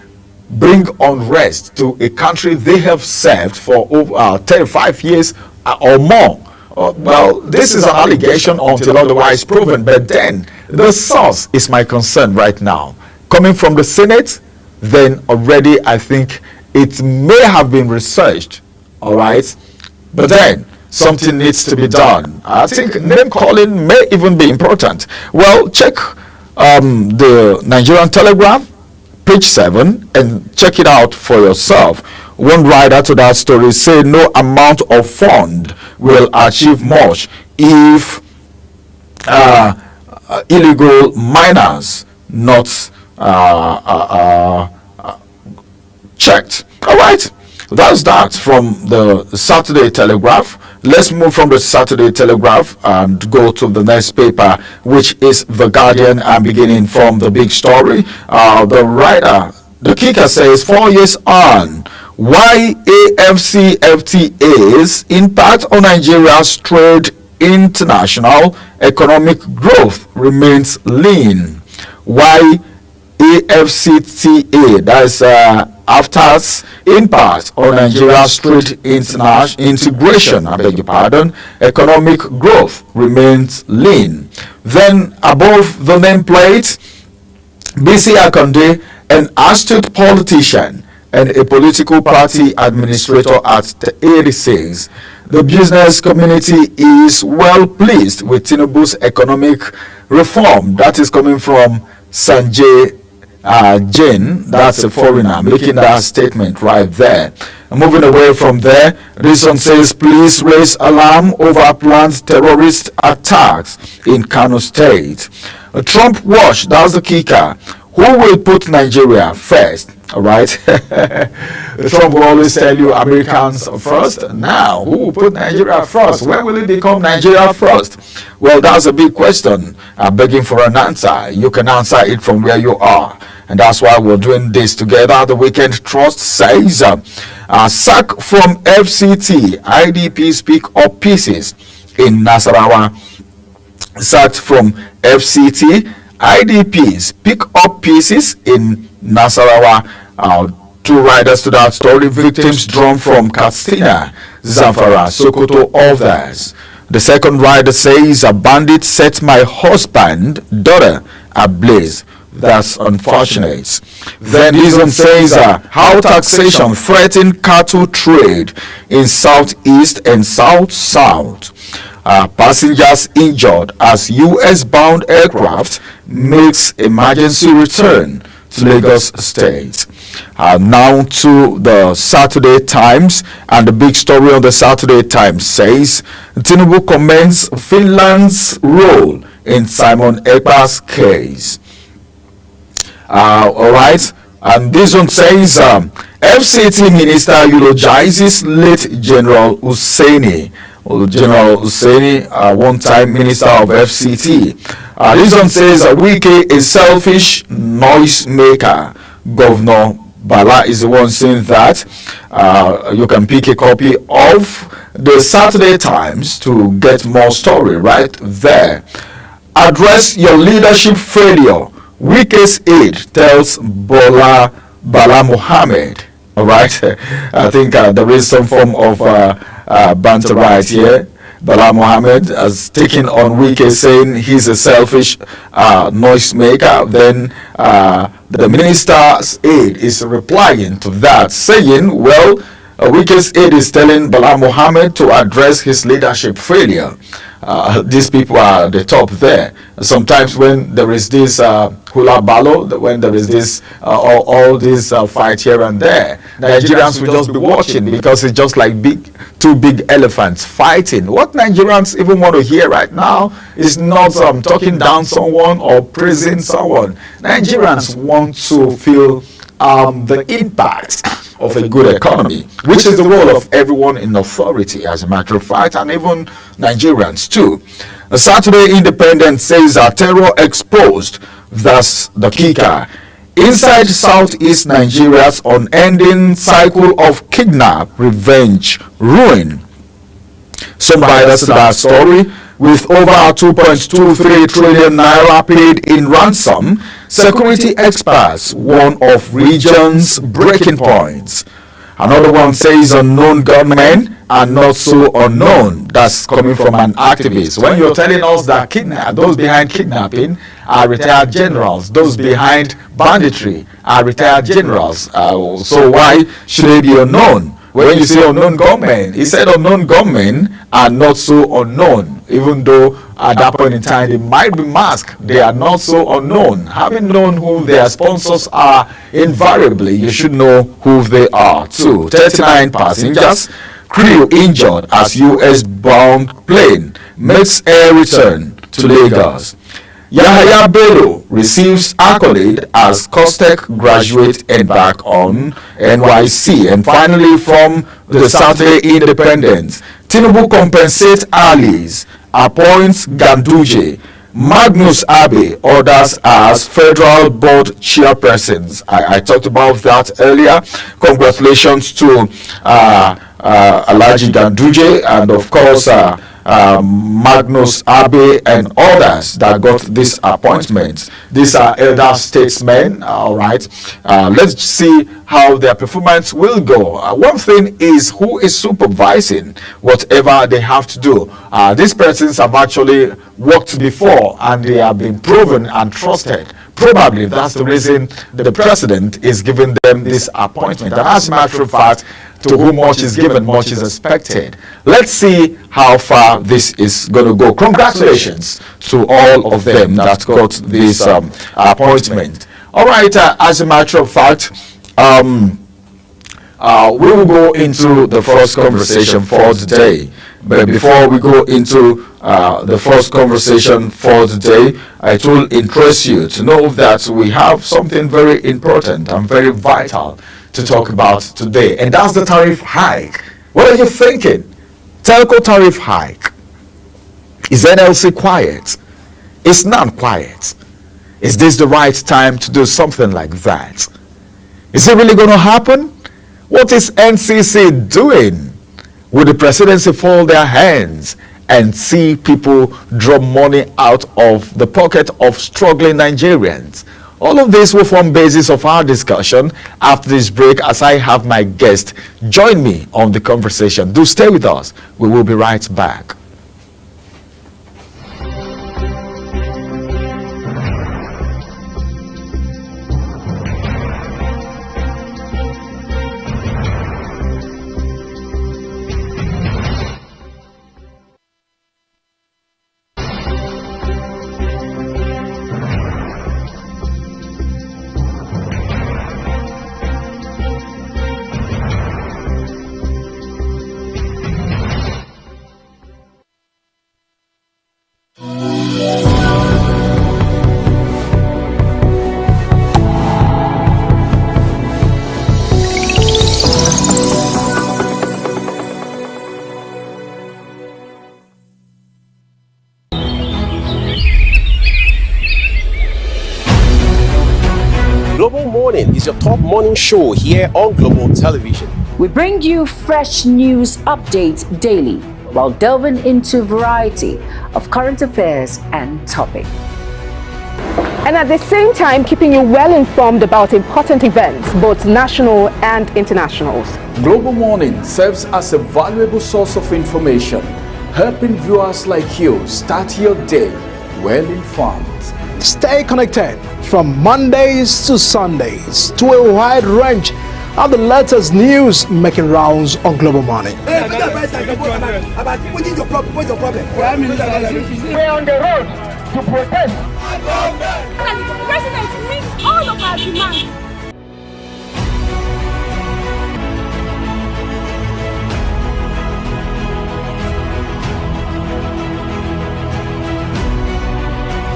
bring unrest to a country they have served for over 35 years or more? Well, this is an allegation until otherwise proven, but then the source is my concern right now. Coming from the Senate, then already I think it may have been researched, all right? But then something needs to be done. I think name calling may even be important. Well, check the Nigerian Telegraph, page 7, and check it out for yourself. One writer to that story said no amount of fund will achieve much if illegal miners not checked. All right, that's that from the Saturday Telegraph. Let's move from the Saturday Telegraph and go to the next paper, which is The Guardian. I'm beginning from the big story. The writer, the kicker, says 4 years on, why AFCFTA's impact on Nigeria's trade international economic growth remains lean. Why AFCTA, that's AFTA's impact on Nigeria's trade international integration, I beg your pardon, economic growth remains lean. Then above the nameplate, BC Akande, an astute politician and a political party administrator at the 86. The business community is well pleased with Tinubu's economic reform. That is coming from Sanjay Jain. That's a foreigner making that statement right there. Moving away from there, Reason says police raise alarm over planned terrorist attacks in Kano State. Trump watch, that's the kicker. Who will put Nigeria first? All right. Trump will always tell you Americans first. Now, who will put Nigeria first? When will it become Nigeria first? Well, that's a big question. I'm begging for an answer. You can answer it from where you are. And that's why we're doing this together. The Weekend Trust says, sack from FCT. IDPs pick up pieces in Nasarawa. Sacked from FCT. IDPs pick up pieces in Nasarawa. Two riders to that story. Victims drawn from Katsina, Zamfara, Sokoto, others. The second rider says a bandit set my husband, daughter ablaze. That's unfortunate. Then Reason says how taxation threatened cattle trade in southeast and south-south. Passengers injured as US-bound aircraft makes emergency return to Lagos State. Now to the Saturday Times, and the big story on the Saturday Times says Tinubu commends Finland's role in Simon Ekpa's case. All right, and this one says FCT minister eulogizes late General Hussaini. General Hussaini, one-time minister of FCT. This one says Wike is selfish noisemaker. Governor Bala is the one saying that. You can pick a copy of the Saturday Times to get more story right there. Address your leadership failure. Wike's aide tells Bala Mohammed. All right, I think there is some form of banter right here. Bala Mohammed has taken on Wike, saying he's a selfish noisemaker. Then the minister's aide is replying to that, saying, well, Wike's aide is telling Bala Mohammed to address his leadership failure. These people are the top there. Sometimes when there is this hula ballo, when there is this all this fight here and there, Nigerians will just be watching, because it's just like two big elephants fighting. What Nigerians even want to hear right now is not talking down someone or praising someone. Nigerians want to feel the impact of a good economy, which is the role of everyone in authority, as a matter of fact, and even Nigerians too. The Saturday Independent says terror exposed. That's the kicker. Inside Southeast Nigeria's unending cycle of kidnap, revenge, ruin. Some buyers to that story. With over 2.23 trillion naira paid in ransom, security experts warn of region's breaking points. Another one says unknown gunmen are not so unknown. That's coming from an activist. When you're telling us that those behind kidnapping are retired generals, those behind banditry are retired generals, so why should they be unknown? When you say unknown gunmen, he said unknown gunmen are not so unknown, even though at that point in time they might be masked. They are not so unknown. Having known who their sponsors are, invariably you should know who they are too. 39 passengers, crew injured as US-bound plane makes air return to Lagos. Yahaya Bello receives accolade as COSTECH graduate embark on NYC. And finally, from the Saturday Independent, Tinubu compensates allies, appoints Ganduje. Magnus Abe orders as federal board chairpersons. I talked about that earlier. Congratulations to Alhaji Ganduje, and of course Magnus Abe and others that got this appointment. These are elder statesmen. All right, let's see how their performance will go. One thing is who is supervising whatever they have to do. These persons have actually worked before and they have been proven and trusted. Probably that's the reason the president is giving them this appointment. And as a matter of fact, to whom much is given, much is expected. Let's see how far this is going to go. Congratulations to all of them that got this appointment. All right, as a matter of fact, we will go into the first conversation for today. But before we go into the first conversation for today, it will interest you to know that we have something very important and very vital to talk about today, and that's the tariff hike. What are you thinking? Telco tariff hike. Is NLC quiet? It's not quiet. Is this the right time to do something like that? Is it really going to happen? What is NCC doing? Will the presidency fold their hands and see people drop money out of the pocket of struggling Nigerians? All of this will form basis of our discussion after this break, as I have my guest join me on the conversation. Do stay with us. We will be right back. is your top morning show here on Global Television. We bring you fresh news updates daily while delving into a variety of current affairs and topics. And at the same time, keeping you well informed about important events, both national and internationals. Global Morning serves as a valuable source of information, helping viewers like you start your day well informed. Stay connected from Mondays to Sundays to a wide range of the latest news making rounds on Global Morning. We're on the road to protest. The president meets all of our demands.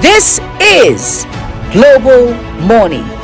This is Global Morning.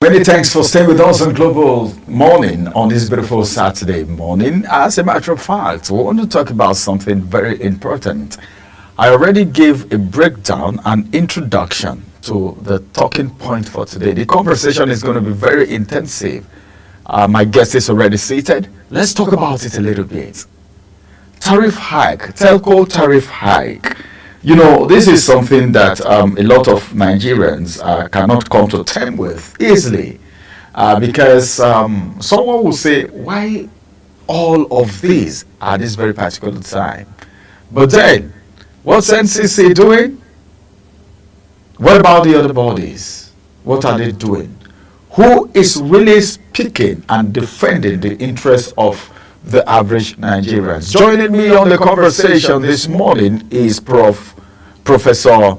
Many thanks for staying with us on Global Morning on this beautiful Saturday morning. As a matter of fact, we want to talk about something very important. I already gave a breakdown and introduction to the talking point for today. The conversation is going to be very intensive. My guest is already seated. Let's talk about it a little bit. Tariff hike, telco tariff hike. You know, this is something that a lot of Nigerians cannot come to terms with easily because someone will say, why all of these at this very particular time? But then, what's NCC doing? What about the other bodies? What are they doing? Who is really speaking and defending the interests of the average Nigerians? Joining me on the conversation this morning is Professor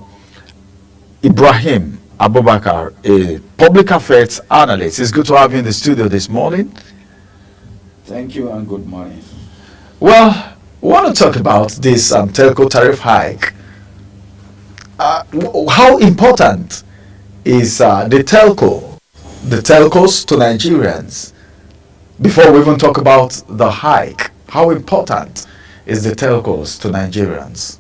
Ibrahim Abubakar, a public affairs analyst. It's good to have you in the studio this morning. Thank you and good morning. Well, we want to talk about this telco tariff hike. How important is the telcos to Nigerians? Before we even talk about the hike, how important is the telcos to Nigerians?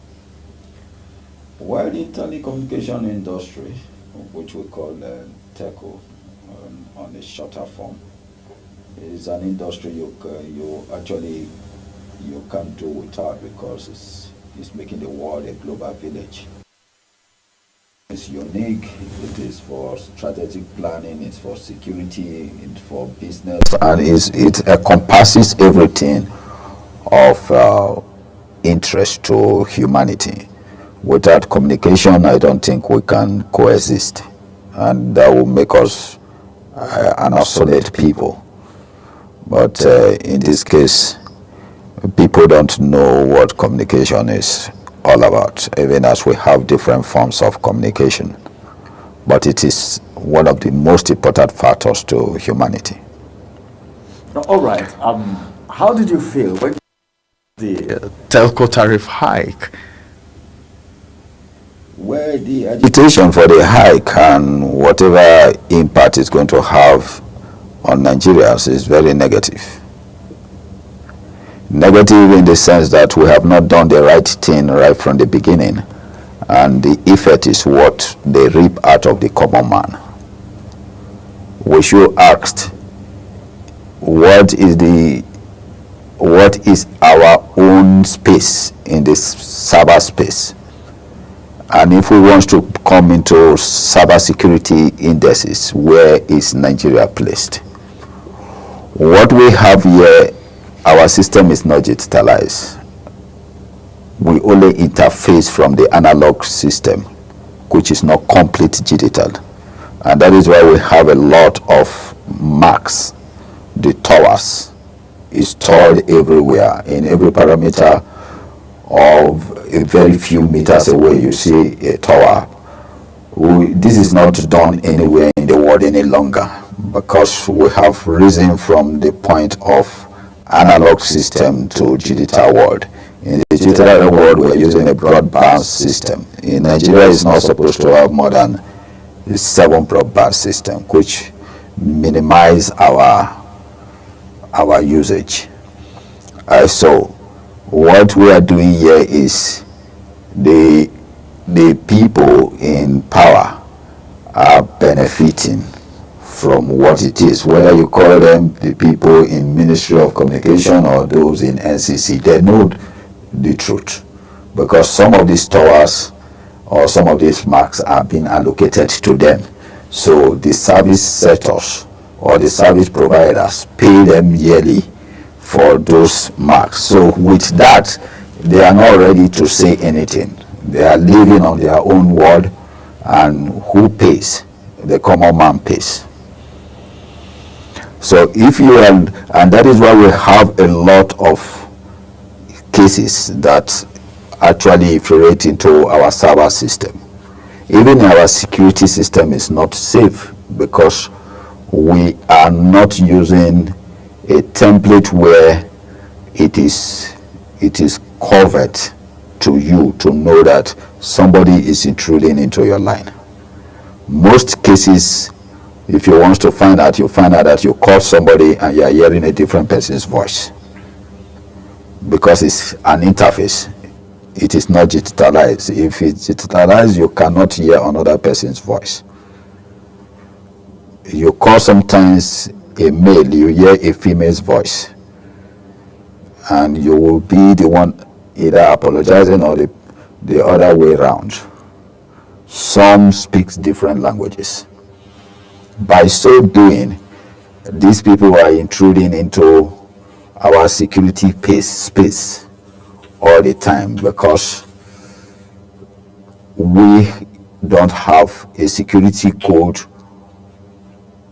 Well, the telecommunication industry, which we call telco on a shorter form, is an industry you can't do without because it's making the world a global village. It's unique, it is for strategic planning, it's for security, it's for business, and it encompasses everything of interest to humanity. Without communication, I don't think we can coexist, and that will make us an obsolete people. But in this case, people don't know what communication is all about, even as we have different forms of communication. But it is one of the most important factors to humanity. All right. How did you feel when the telco tariff hike? Well, the agitation for the hike and whatever impact it's going to have on Nigerians is very negative. Negative in the sense that we have not done the right thing right from the beginning, and the effect is what they reap out of the common man. We should ask, what is our own space in this cyber space? And if we want to come into cyber security indices, where is Nigeria placed? What we have here, our system is not digitalized. We only interface from the analog system, which is not complete digital. And that is why we have a lot of marks. The towers is stored everywhere. In every parameter of a very few meters away, you see a tower. This is not done anywhere in the world any longer, because we have risen from the point of analog system to digital world. In the digital world, we're using a broadband system. In Nigeria, it's not supposed to have more than 7 broadband system, which minimize our usage. So what we are doing here is the people in power are benefiting from what it is, whether you call them the people in Ministry of Communication or those in NCC. They know the truth, because some of these towers or some of these marks are being allocated to them. So the service setters or the service providers pay them yearly for those marks. So with that, they are not ready to say anything. They are living on their own world, and who pays? The common man pays. So if you and that is why we have a lot of cases that actually infiltrate into our cyber system. Even our security system is not safe, because we are not using a template where it is covered to you to know that somebody is intruding into your line. Most cases If you want to find out, you find out that you call somebody and you are hearing a different person's voice. Because it's an interface. It is not digitalized. If it's digitalized, you cannot hear another person's voice. You call sometimes a male, you hear a female's voice. And you will be the one either apologizing or the other way around. Some speak different languages. By so doing, these people are intruding into our security space all the time because we don't have a security code.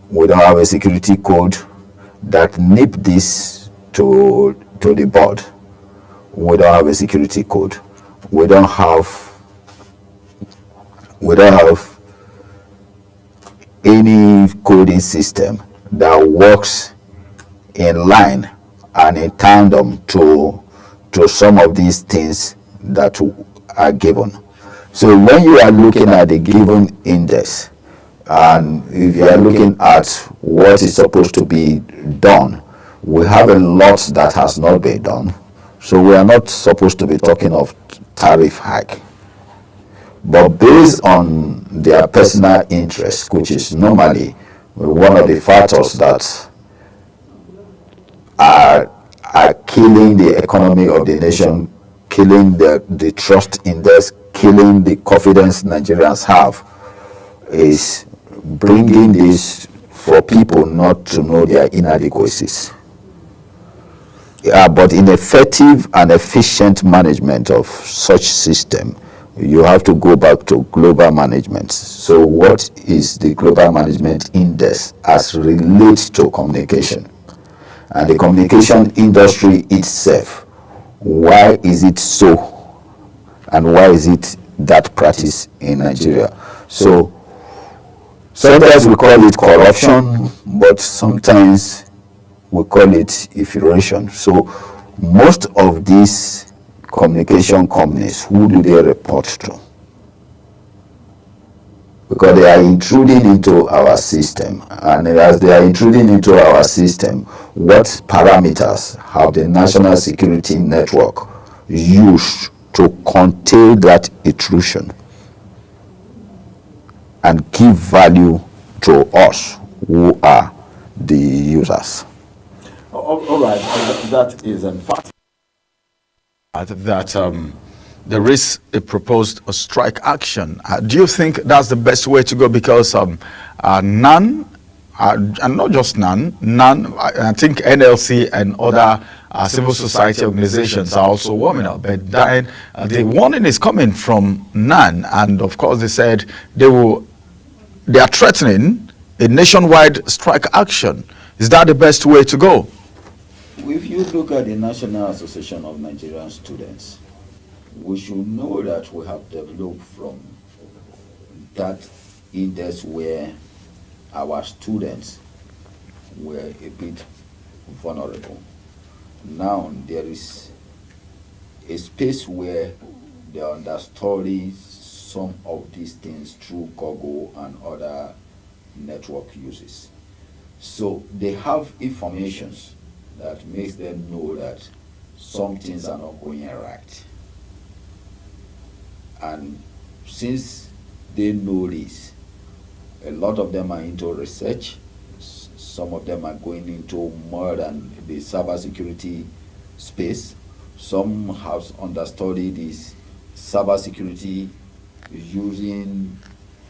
We don't have a security code that nip this to the board. We don't have a security code. We don't have any coding system that works in line and in tandem to some of these things that are given. So when you are looking at the given index, and if you are looking at what is supposed to be done, we have a lot that has not been done. So we are not supposed to be talking of tariff hike. But based on their personal interest, which is normally one of the factors that are killing the economy of the nation, killing the trust index, killing the confidence Nigerians have, is bringing this for people not to know their inadequacies. But in effective and efficient management of such system, you have to go back to global management. So what is the global management index as relates to communication? And the communication industry itself, why is it so? And why is it that practice in Nigeria? So sometimes we call it corruption, but sometimes we call it infiltration. So most of these communication companies, who do they report to? Because they are intruding into our system, and as they are intruding into our system, what parameters have the National Security Network used to contain that intrusion and give value to us who are the users? All right, that is in fact that there is a proposed strike action. Do you think that's the best way to go? Because none, and not just none, I think NLC and other civil society organizations are also warming up. But the warning is coming from none, and of course they said they are threatening a nationwide strike action. Is that the best way to go? If you look at the National Association of Nigerian Students, we should know that we have developed from that index where our students were a bit vulnerable. Now there is a space where they understudy some of these things through Google and other network uses. So they have informations that makes them know that some things are not going right. And since they know this, a lot of them are into research. Some of them are going into more than the cybersecurity space. Some have understudied this cybersecurity using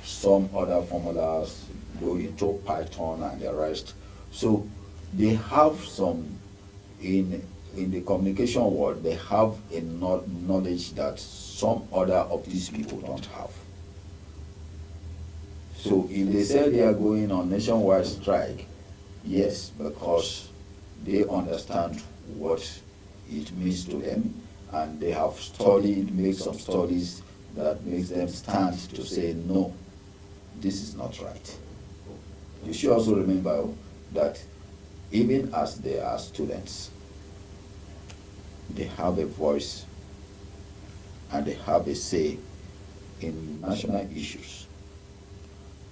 some other formulas, going into Python and the rest. So they have some, in the communication world, they have a knowledge that some other of these people don't have. So if they say they are going on nationwide strike, yes, because they understand what it means to them, and they have made some studies that makes them stand to say, no, this is not right. You should also remember that even as they are students, they have a voice and they have a say in national issues.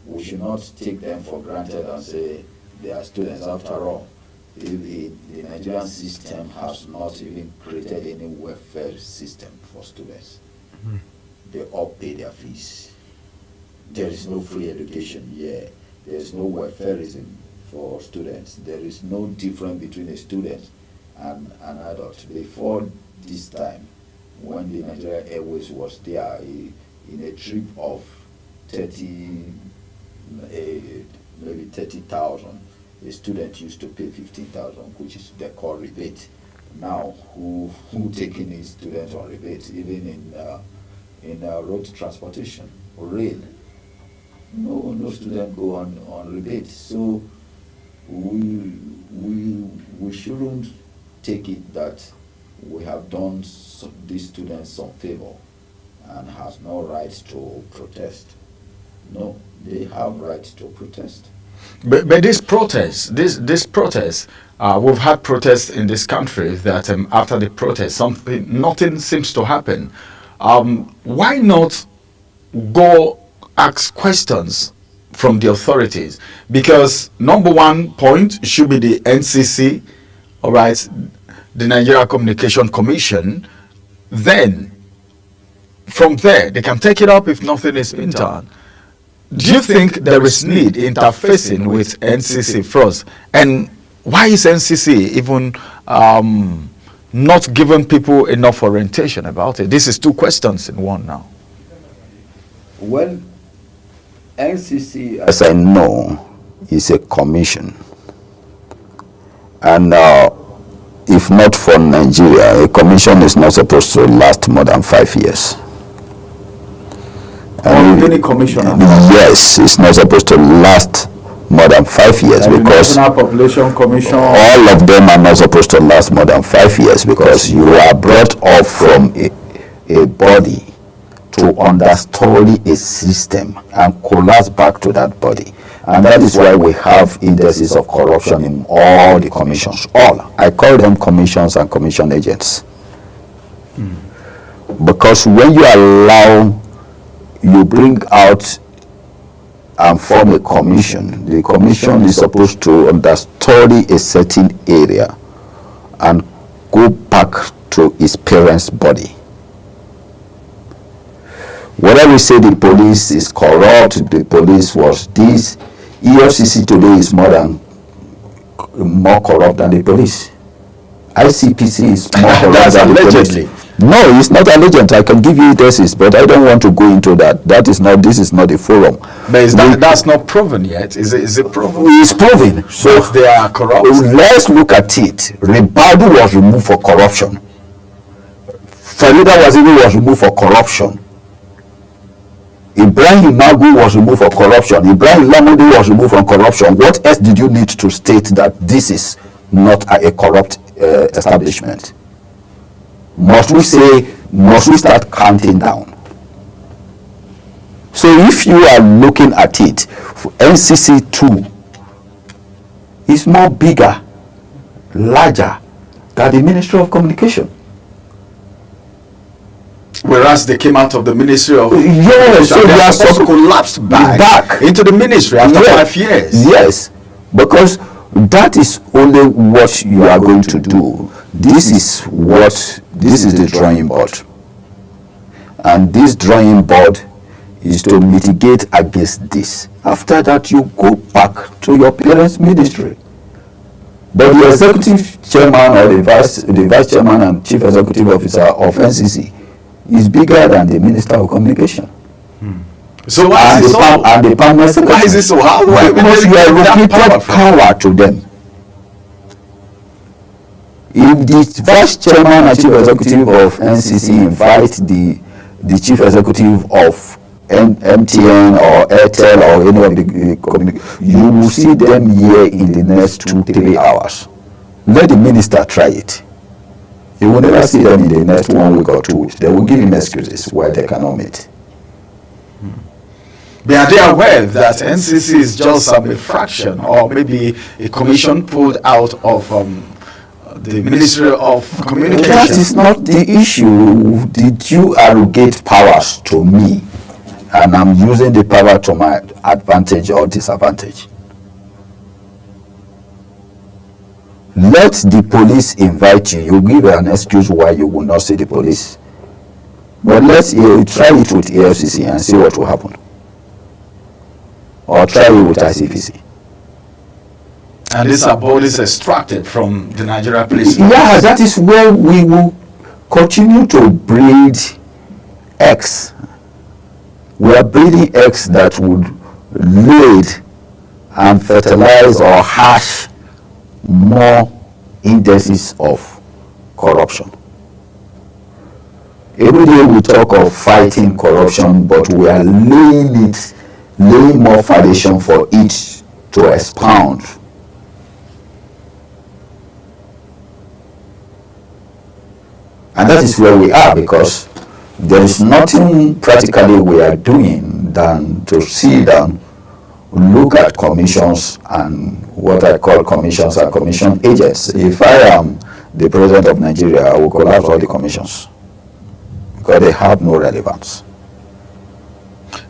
we should not take them for granted and say they are students. After all, the Nigerian system has not even created any welfare system for students. Mm-hmm. They all pay their fees. There is no free education here. There is no welfareism for students. There is no difference between a student and an adult. Before this time, when the Nigeria Airways was there, in a trip of maybe 30,000, a student used to pay 15,000, which is they call rebate. Now, who taking his students on rebate, even in road transportation, rail? No student go on rebate. So we shouldn't take it that we have done these students some favor and has no right to protest. No, they have right to protest. But this protest, we've had protests in this country that after the protest, nothing seems to happen. Why not go ask questions from the authorities? Because number one point should be the NCC, all right, the Nigeria Communication Commission. Then from there they can take it up if nothing is being done. Do you think there is need interfacing with NCC first? And why is NCC even not giving people enough orientation about it? This is two questions in one now. Well, NCC, as I know, is a commission. And if not for Nigeria, a commission is not supposed to last more than 5 years. Any commissioner? Yes, it's not supposed to last more than 5 years, and because the National Population Commission, all of them are not supposed to last more than 5 years, because you are brought up from a body to understudy a system and collapse back to that body. And that is why we have indices of corruption in all the commissions. All. I call them commissions and commission agents. Because when you bring out and form a commission, the commission is supposed to understudy a certain area and go back to its parents' body. Whether we say the police is corrupt, the police was this, EFCC today is more corrupt than the police. ICPC is more corrupt than the police. No, it's not alleged. I can give you this, but I don't want to go into that. This is not the forum. But that's not proven yet. Is it proven? It's proven. So if they are corrupt, let's look at it. Ribadu was removed for corruption. Farida was removed for corruption. Ibrahim Magu was removed for corruption. Ibrahim Lamudi was removed from corruption. What else did you need to state that this is not a corrupt establishment? Must we start counting down? So if you are looking at it, NCC2 is more bigger, larger than the Ministry of Communication. Whereas they came out of the Ministry of Yes, so they are supposed to collapse back into the ministry after 5 years. Yes, because that is only what you are going to do. This is the drawing board. And this drawing board is to mitigate against this. After that, you go back to your parents' ministry. But the executive chairman or the vice chairman and chief executive officer of NCC is bigger than the Minister of Communication. So why is it so? And the permanent secretary. Why is it so? How do because you are repeated power to them. If the vice chairman and chief executive of NCC invite the chief executive of MTN or Airtel or any of the you will see them here in the next 2-3 hours. Let the minister try it. You will never see them in the next 1 week or 2 weeks. They will give him excuses why they cannot meet. But are they aware that NCC is just a fraction or maybe a commission pulled out of the Ministry of Communication? That is not the issue. Did you arrogate powers to me? and I'm using the power to my advantage or disadvantage. Let the police invite you. You give an excuse why you will not see the police. But let's try it with EFCC and see what will happen. Or try it with ICPC. And these are bodies extracted from the Nigeria police. Yeah, that is where we will continue to breed eggs. We are breeding eggs that would lead and fertilize or hatch more indices of corruption. Every day we talk of fighting corruption, but we are laying more foundation for it to expound. And that is where we are, because there is nothing practically we are doing than to sit down, look at commissions and what I call commissions and commission agents. If I am the president of Nigeria, I will collapse all the commissions because they have no relevance.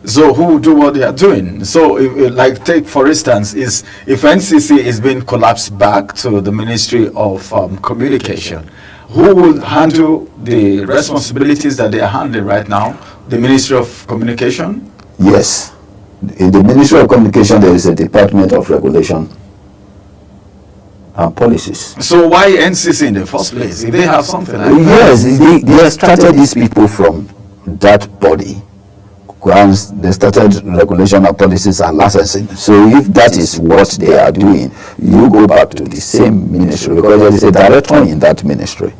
So who will do what they are doing? So like take for instance, if NCC is being collapsed back to the Ministry of Communication, who will handle the responsibilities that they are handling right now? The Ministry of Communication? Yes. In the Ministry of Communication, there is a Department of Regulation and Policies. So why NCC in the first place? If they have something like yes, they started these people from that body. Once they started regulation and policies and licensing. So if that is what they are doing, you go back to the same ministry, because there is a director in that ministry,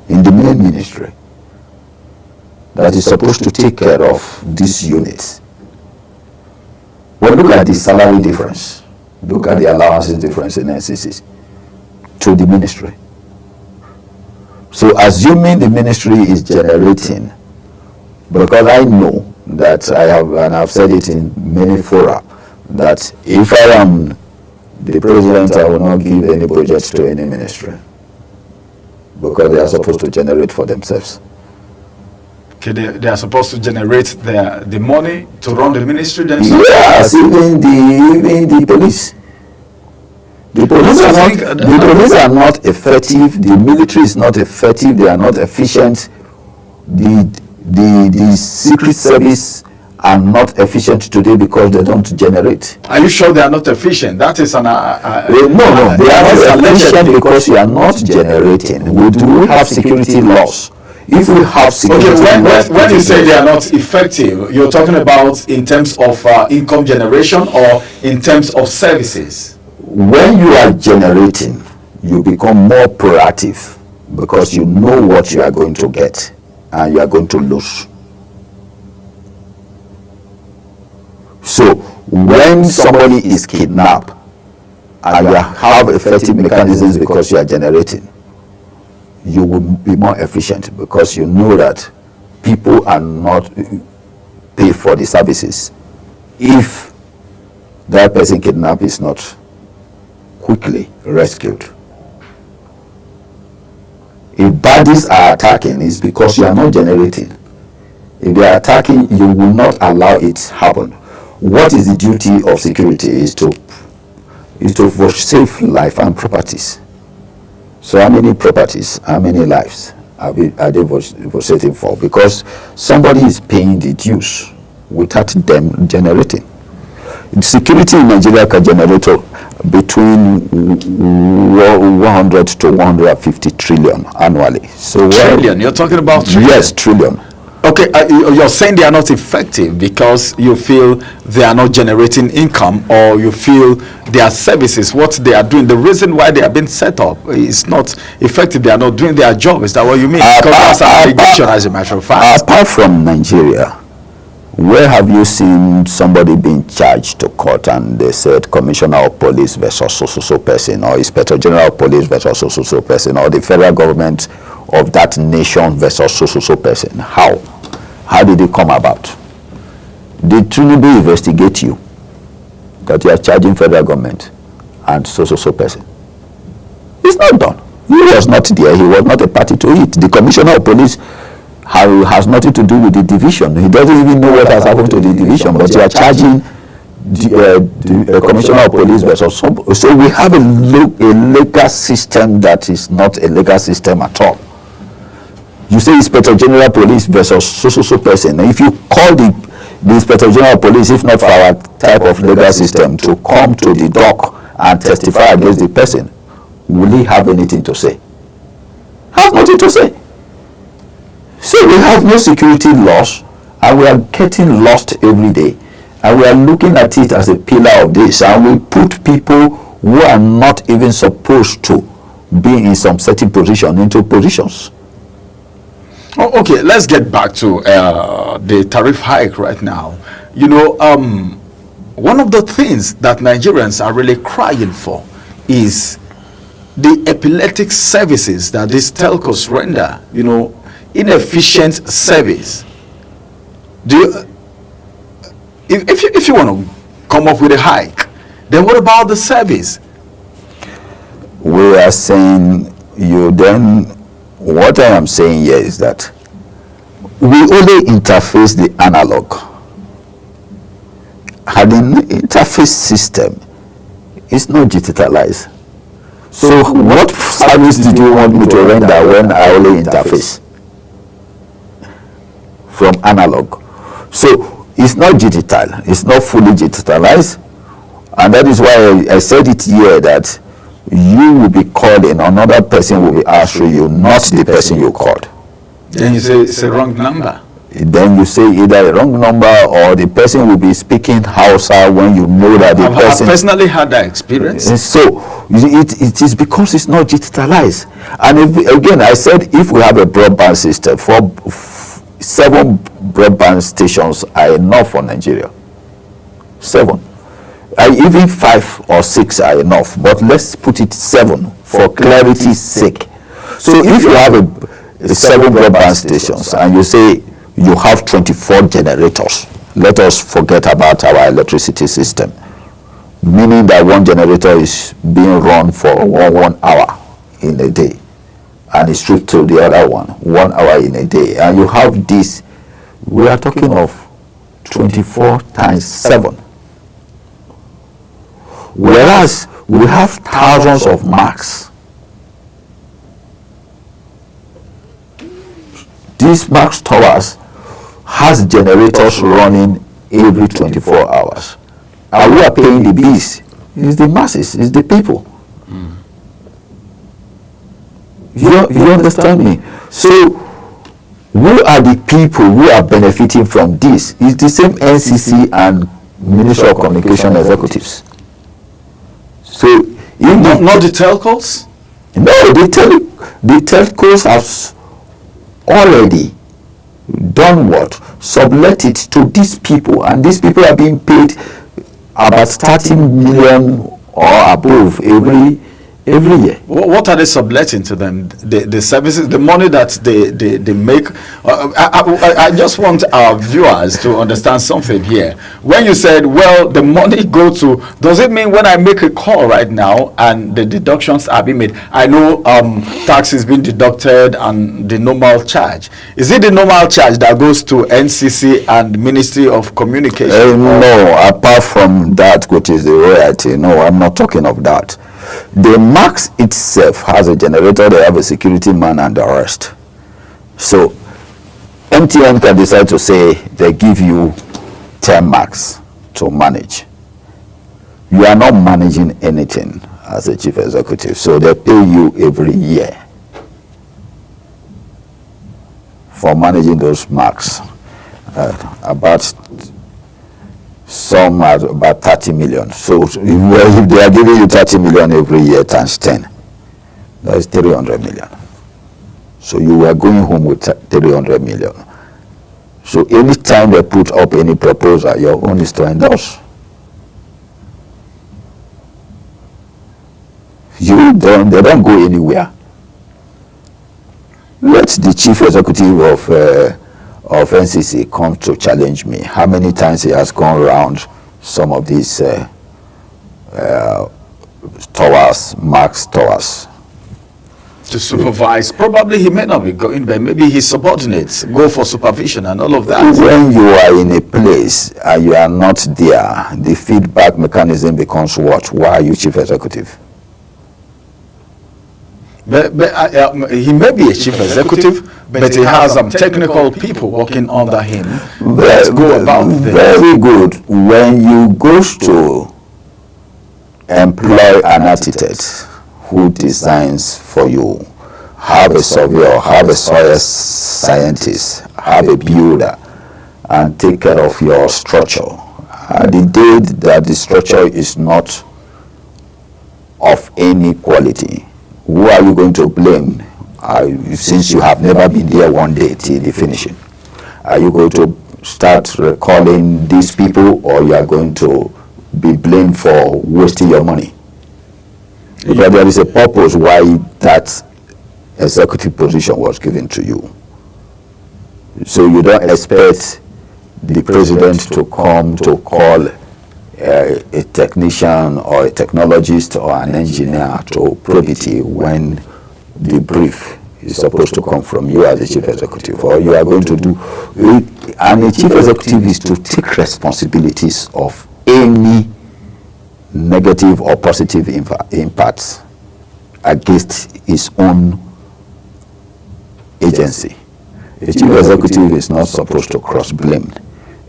in the main ministry, that is supposed to take care of these units. Well, look at the salary difference. Look at the allowances difference in NCCs to the ministry. So assuming the ministry is generating, because I know that I have, and I've said it in many fora, that if I am the president, I will not give any projects to any ministry, because they are supposed to generate for themselves. Okay, they are supposed to generate the money to run the ministry themselves? Yes, even the police. The police are not effective, the military is not effective, they are not efficient. The secret service are not efficient today because they don't generate. Are you sure they are not efficient? That is an no, they are not efficient because you are not generating. We do have security laws. If we have security laws, when you say they are not effective, you're talking about in terms of income generation or in terms of services? When you are generating, you become more proactive because you know what you are going to get and you are going to lose. So when somebody is kidnapped and you have effective mechanisms because you are generating, you will be more efficient because you know that people are not paid for the services if that person kidnapped is not quickly rescued. If baddies are attacking, it's because you are not generating. If they are attacking, you will not allow it happen. What is the duty of security is to save life and properties. So how many properties, how many lives are they voting for? Because somebody is paying the dues without them generating. Security in Nigeria can generate between 100 to 150 trillion annually. So trillion? You're talking about trillion? Yes, trillion. Okay, you're saying they are not effective because you feel they are not generating income, or you feel their services, what they are doing, the reason why they have been set up is not effective. They are not doing their job. Is that what you mean? Because that's an allegation, as a matter of fact. Apart from Nigeria, where have you seen somebody being charged to court and they said Commissioner of Police versus so person, or Inspector General of Police versus so person, or the federal government of that nation versus so person? How did it come about? Did Tinubu investigate you that you are charging federal government and so person? It's not done. He was not there. He was not a party to it. The Commissioner of Police has nothing to do with the division. He doesn't even know what has happened to the division, but you are charging the commissioner of police versus some. So we have a legal system that is not a legal system at all. You say Inspector General Police versus so person. If you call the Inspector General Police, if not for our type of legal system, to come to the dock and testify against the person, will he have anything to say? Have nothing to say. So we have no security laws, and we are getting lost every day, and we are looking at it as a pillar of this, and we put people who are not even supposed to be in some certain position into positions. Oh, okay, let's get back to the tariff hike right now. You know, one of the things that Nigerians are really crying for is the epileptic services that these telcos render, you know, inefficient service. Do you, if you want to come up with a hike, then what about the service? We are saying you then, what I am saying here is that we only interface the analog, and the interface system is not digitalized. So what service did you want me to render when I only interface from analog? So it's not digital, it's not fully digitalized, and that is why I said it here that you will be calling, another person will be answering you, not the person you called. Then you say it's a wrong number. Then you say either a wrong number or the person will be speaking Hausa when you know that the person... I've personally had that experience. So it is because it's not digitalized. And again, I said if we have a broadband system, 7 broadband stations are enough for Nigeria. 7. Even 5 or 6 are enough, but let's put it 7 for clarity's sake. So if you have a 7 broadband stations and you say you have 24 generators, let us forget about our electricity system, meaning that one generator is being run for 1 hour in a day and it's stripped to the other 1 hour in a day, and you have this, we are talking of 24 times 7. Whereas we have thousands of marks. These marks towers has generators running every 24 hours. And we are paying the bills. It's the masses, it's the people. You understand me? So who are the people who are benefiting from this? It's the same NCC and Ministry of Communication executives. So not the telcos? No, the telcos have already done what? Sublet it to these people, and these people are being paid about 30 million or above every year. What are they subletting to them? The services, the money that they make. I just want our viewers to understand something here. When you said, well, the money go to, does it mean when I make a call right now and the deductions are being made, I know tax is being deducted and the normal charge. Is it the normal charge that goes to NCC and Ministry of Communication? No, apart from that, which is the royalty, no, I'm not talking of that. The Max itself has a generator, they have a security man and the rest. So MTN can decide to say they give you 10 Max to manage. You are not managing anything as a chief executive, so they pay you every year for managing those Max. About some are about 30 million. So if they are giving you 30 million every year times 10, that is 300 million. So you are going home with 300 million. So anytime they put up any proposal, your own is to endorse. They don't go anywhere. Let the chief executive of NCC come to challenge me. How many times he has gone around some of these towers, Max towers? to supervise. Probably he may not be going, but maybe his subordinates go for supervision and all of that. When you are in a place and you are not there, the feedback mechanism becomes what? Why are you chief executive? But he may be a chief executive, but he has some technical people working under him. Let's go about this. Very good. When you go to employ an architect who designs for you, have a surveyor, have a soil scientist, have a builder, and take care of your structure. The day that the structure is not of any quality, who are you going to blame? Since you have never been there one day till the finishing, are you going to start recalling these people, or you are going to be blamed for wasting your money? Because there is a purpose why that executive position was given to you. So you don't expect the president to come to call a technician or a technologist or an engineer to probity when the brief is supposed to come from you as a chief executive, or you are going to do it. And a chief executive is to take responsibilities of any negative or positive impacts against his own agency. A chief executive is not supposed to cross-blame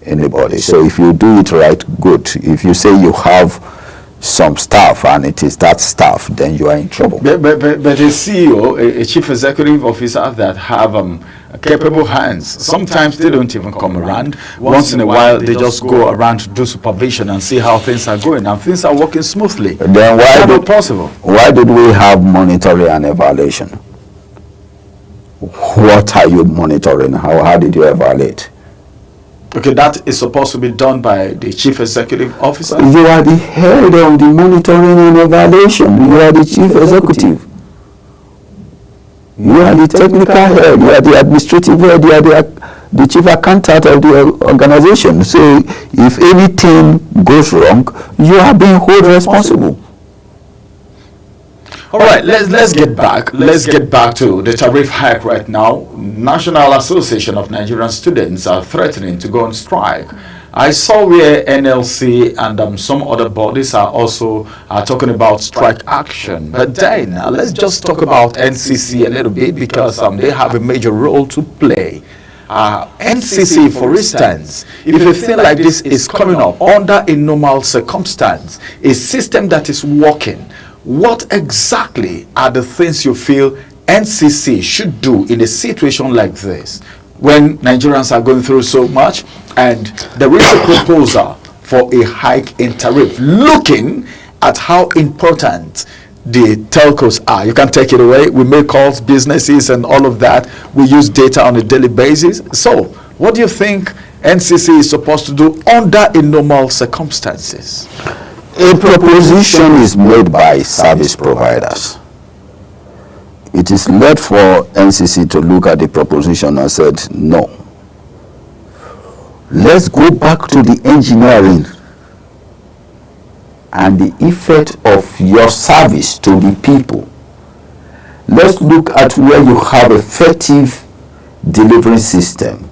anybody. So if you do it right, good. If you say you have some staff and it is that staff, then you are in trouble. But a CEO, a chief executive officer that have capable hands, sometimes they don't even come around. Once in a while, they just go around to do supervision and see how things are going, and things are working smoothly. Then why did we have monitoring and evaluation? What are you monitoring? How did you evaluate? Okay, that is supposed to be done by the chief executive officer? You are the head of the monitoring and evaluation. You are the chief executive. You are the technical head. You are the administrative head. You are the chief accountant of the organization. So if anything goes wrong, you are being held responsible. All right, let's get back. Let's get back to the tariff hike right now. National Association of Nigerian Students are threatening to go on strike. I saw where NLC and some other bodies are also talking about strike action. But then let's just talk about NCC a little bit, because they have a major role to play. NCC, for instance, if a thing like this is coming up under a normal circumstance, a system that is working, what exactly are the things you feel NCC should do in a situation like this, when Nigerians are going through so much and there is a proposal for a hike in tariff, looking at how important the telcos are? You can take it away. We make calls, businesses and all of that. We use data on a daily basis. So what do you think NCC is supposed to do under a normal circumstances? A proposition is made by service providers. It is left for NCC to look at the proposition and said, no. Let's go back to the engineering and the effect of your service to the people. Let's look at where you have effective delivery system,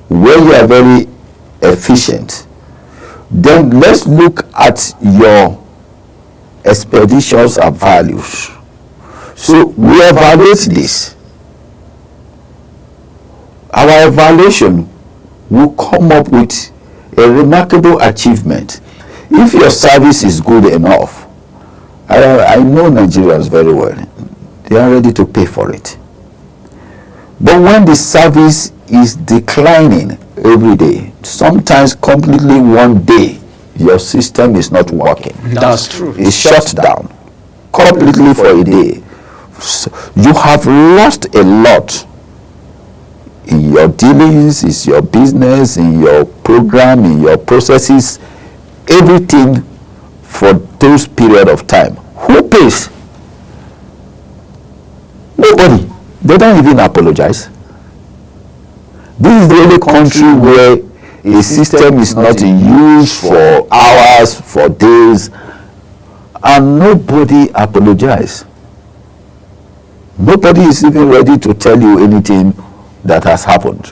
where you are very efficient. Then let's look at your expenditures and values. So we evaluate this. Our evaluation will come up with a remarkable achievement. If your service is good enough, I know Nigerians very well. They are ready to pay for it. But when the service is declining every day, sometimes completely one day, your system is not working. That's true. It's shut down completely for a day. So you have lost a lot in your dealings, in your business, in your program, in your processes, everything for those period of time. Who pays? Nobody. They don't even apologize. This is the only country where a system is not in use for hours, for days, and nobody apologizes. Nobody is even ready to tell you anything that has happened.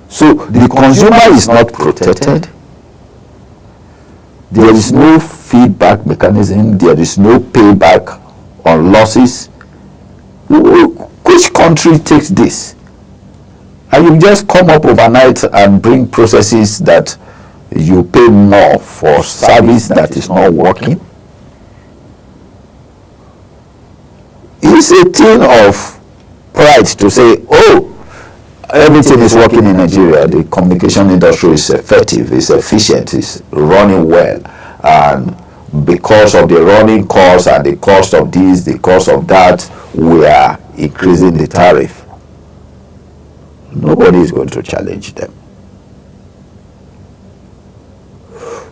So the consumer is not protected. There is no feedback mechanism. There is no payback on losses. Which country takes this? And you just come up overnight and bring processes that you pay more for service that is not working. It's a thing of pride to say, oh, everything is working in Nigeria. The communication industry is effective, it's efficient, it's running well. And because of the running costs and the cost of this, the cost of that, we are increasing the tariff. Nobody is going to challenge them.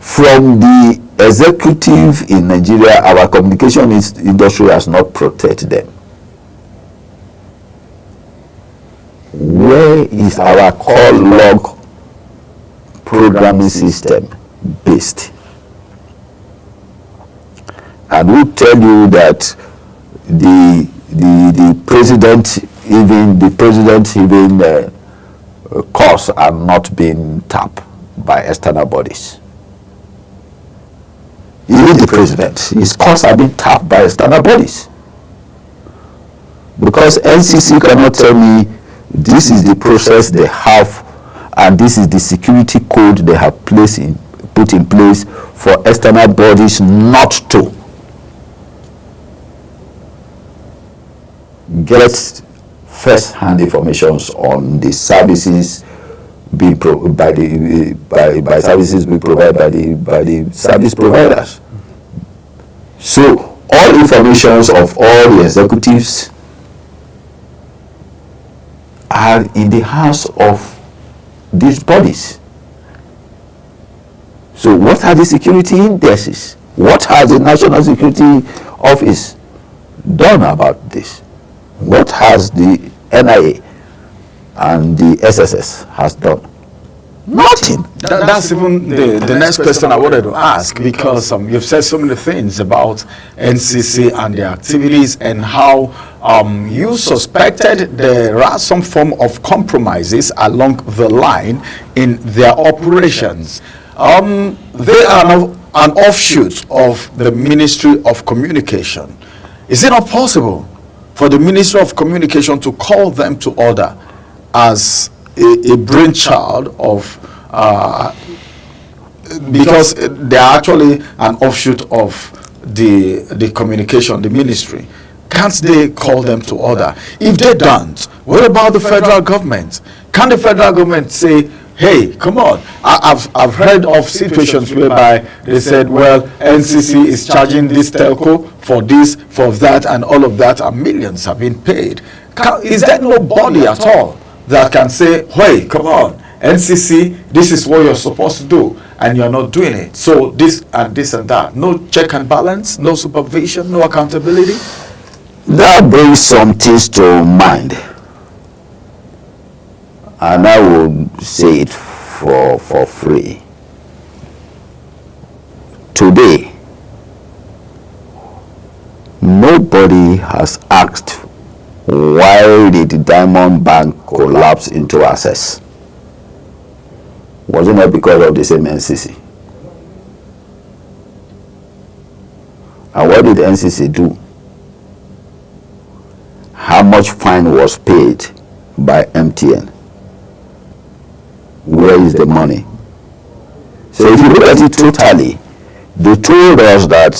From the executive in Nigeria, our communication industry has not protected them. Where is our call log programming system based? And we'll tell you that the president even costs are not being tapped by external bodies. Even the president, his costs are being tapped by external bodies. Because NCC cannot tell me this is the process they have and this is the security code they have put in place for external bodies not to get first-hand information on the services being by services being provided by the service providers. So all informations of all the executives are in the hands of these bodies. So what are the security indices? What has the National Security Office done about this? What has the NIA and the SSS has done? Nothing. That's even the next question I wanted to ask, because you've said so many things about NCC and their activities and how you suspected there are some form of compromises along the line in their operations. They are now an offshoot of the Ministry of Communication. Is it not possible for the Ministry of Communication to call them to order as a brainchild of, because they are actually an offshoot of the communication, the ministry? Can't they call them to order? If they don't, what about the federal government? Can the federal government say, hey, come on, I've heard of situations whereby they said, well, NCC is charging this telco for this, for that, and all of that, and millions have been paid. Is there nobody at all that can say, hey, come on, NCC, this is what you're supposed to do, and you're not doing it? So this and this and that. No check and balance, no supervision, no accountability? That brings some things to mind. And I will say it for free. Today, nobody has asked why did the Diamond Bank collapse into Access. Was it not because of the same NCC? And what did the NCC do? How much fine was paid by MTN? Where is the money? So if you look at it totally, they told us that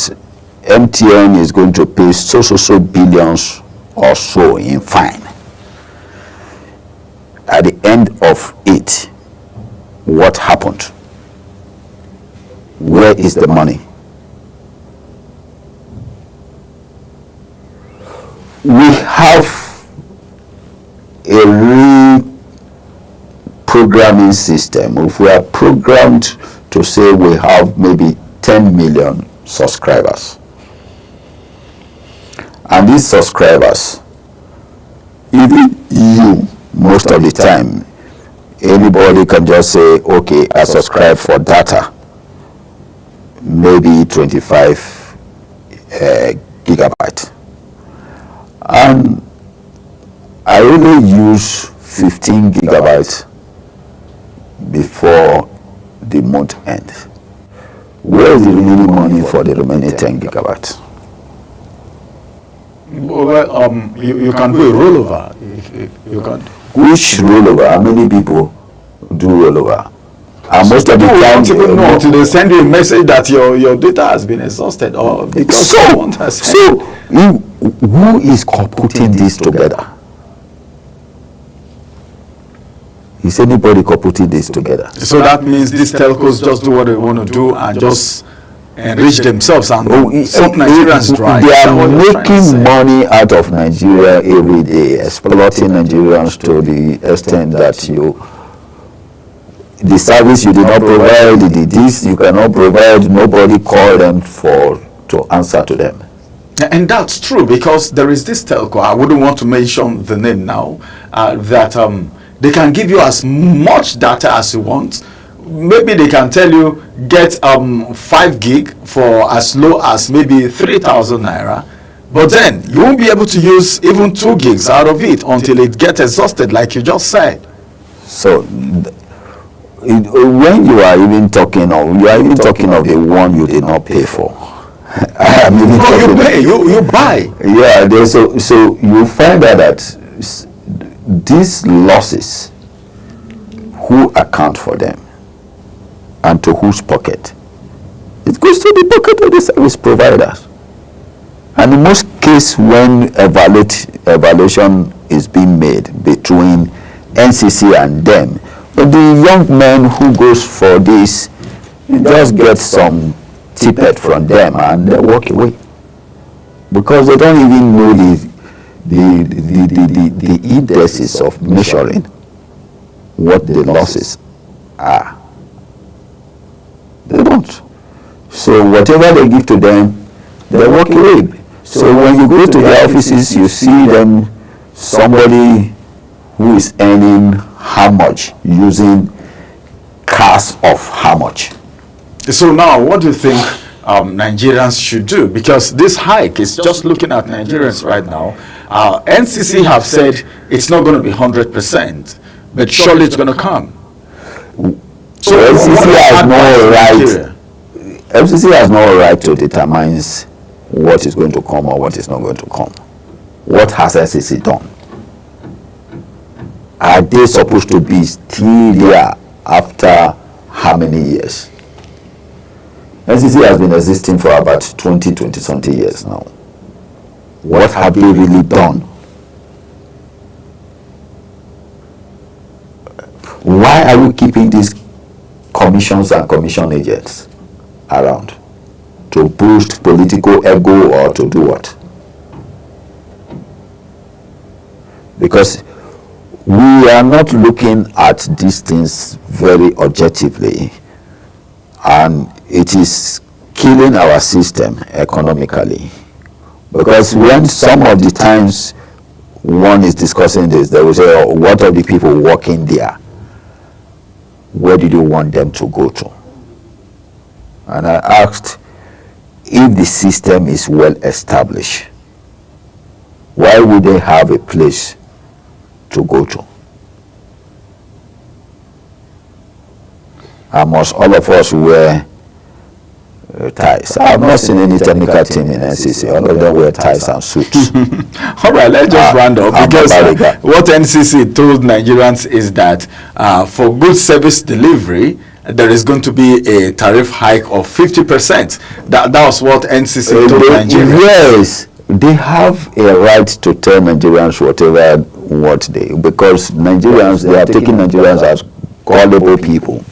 MTN is going to pay so billions or so in fine. At the end of it, what happened? Where is the money? We have a reprogramming system. If we are programmed to say we have maybe 10 million subscribers, and these subscribers, even you, most of the time, anybody can just say, okay, I subscribe for data, maybe 25 gigabyte. And I only use 15 gigabytes before the month ends. Where is the remaining money for the remaining 10 gigabytes? Well, you can do a rollover. If you can. Which rollover? How many people do rollover? And most of the time, even know until they send you a message that your data has been exhausted, or because someone has sent. So who is putting this together? Is anybody putting this together? So that means these telcos just do what they want to do and just enrich themselves and suck Nigerians dry. They are making money out of Nigeria every day, exploiting Nigerians to the extent that the service you did not provide, this you cannot provide, nobody call them to answer to them. And that's true, because there is this telco, I wouldn't want to mention the name now, that they can give you as much data as you want. Maybe they can tell you get 5 gig for as low as maybe 3,000 naira, but then you won't be able to use even 2 gigs out of it until it gets exhausted, like you just said. So when you are even talking of, the one you did not pay for. You buy. Yeah, so you find out that these losses, who account for them and to whose pocket? It goes to the pocket of the service providers. And in most cases, when evaluation is being made between NCC and them, but the young man who goes for this just gets some tippet from them and they walk away, because they don't even know the indices of measuring what the losses are. They don't. So whatever they give to them, they walk away. So when you go to the offices, you see them, somebody who is earning how much using cash of how much. So now, what do you think Nigerians should do? Because this hike is just looking at Nigerians right now. NCC have said it's not going to be 100%, but surely it's going to come. So FCC has no right to determine what is going to come or what is not going to come. What has FCC done? Are they supposed to be still there after how many years? NCC has been existing for about 20-something years now. What have they really done? Why are you keeping these commissions and commission agents around? To boost political ego or to do what? Because we are not looking at these things very objectively, and it is killing our system economically. Because when some of the times one is discussing this, they will say, oh, what are the people working there? Where did you want them to go to? And I asked, if the system is well established, why would they have a place to go to? And must all of us wear ties? I have not seen any technical team in NCC. All of them wear ties and suits. All right, let's just round up, because what NCC told Nigerians is that for good service delivery, there is going to be a tariff hike of 50%. That was what NCC told Nigerians. Yes, they have a right to tell Nigerians because Nigerians, they are taking Nigerians as gullible people.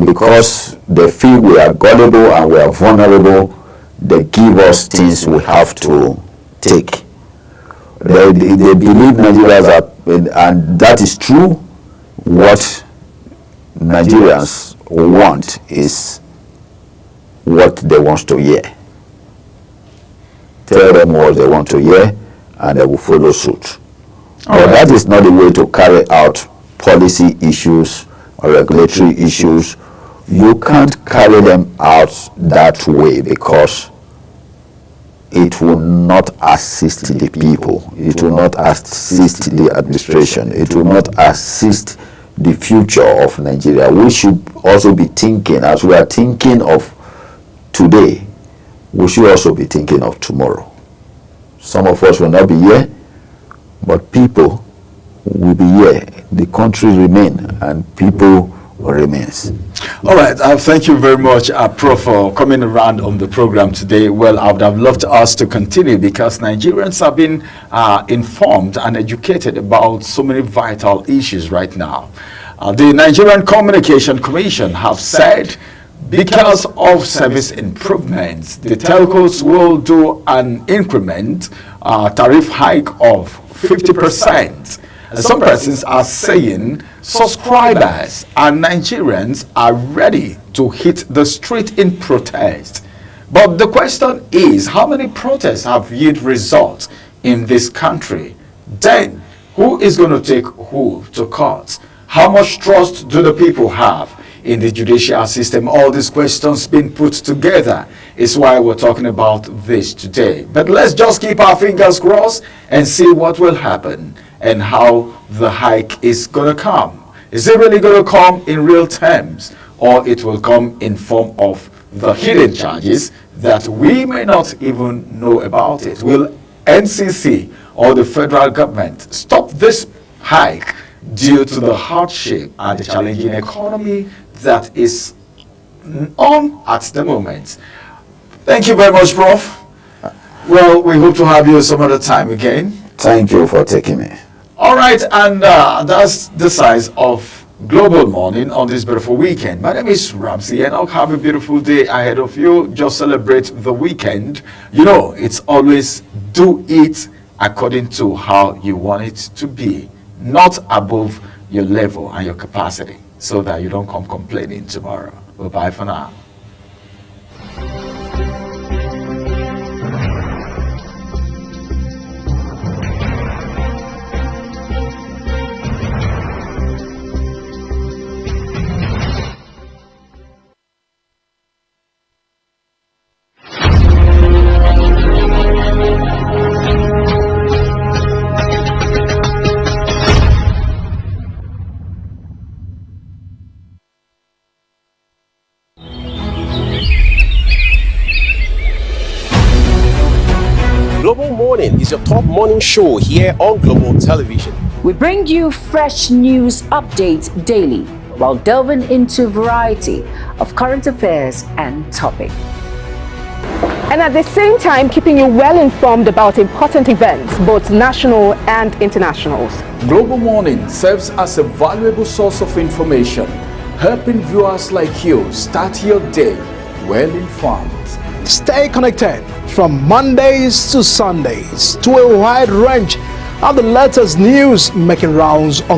Because they feel we are gullible and we are vulnerable, they give us things we have to take. They believe Nigerians are, and that is true. What Nigerians want is what they want to hear. Tell them what they want to hear and they will follow suit. But that is not the way to carry out policy issues or regulatory issues. You can't carry them out that way, because it will not assist the people. It will not assist the administration. It will not assist the future of Nigeria. We should also be thinking, as we are thinking of today, we should also be thinking of tomorrow. Some of us will not be here, but people will be here. The country remain, and people remains. All right, thank you very much, Prof, for coming around on the program today. Well, I would have loved us to continue because Nigerians have been informed and educated about so many vital issues right now. The Nigerian Communication Commission have said because of service improvements, the telcos will do an increment tariff hike of 50%. Some persons are saying subscribers and Nigerians are ready to hit the street in protest. But the question is, how many protests have yield results in this country? Then, who is going to take who to court? How much trust do the people have in the judicial system? All these questions being put together is why we're talking about this today. But let's just keep our fingers crossed and see what will happen and how the hike is going to come. Is it really going to come in real terms, or it will come in form of the hidden charges that we may not even know about it? Will NCC or the federal government stop this hike due to the hardship and the challenging economy that is on at the moment? Thank you very much, Prof. Well, we hope to have you some other time again. Thank you for taking me. All right, and that's the size of Global Morning on this beautiful weekend. My name is Ramsey, and I'll have a beautiful day ahead of you. Just celebrate the weekend. You know, it's always do it according to how you want it to be, not above your level and your capacity, so that you don't come complaining tomorrow. Bye-bye for now. Global Morning is your top morning show here on Global Television. We bring you fresh news updates daily while delving into a variety of current affairs and topics. And at the same time, keeping you well informed about important events, both national and internationals. Global Morning serves as a valuable source of information, helping viewers like you start your day well informed. Stay connected from Mondays to Sundays to a wide range of the latest news making rounds on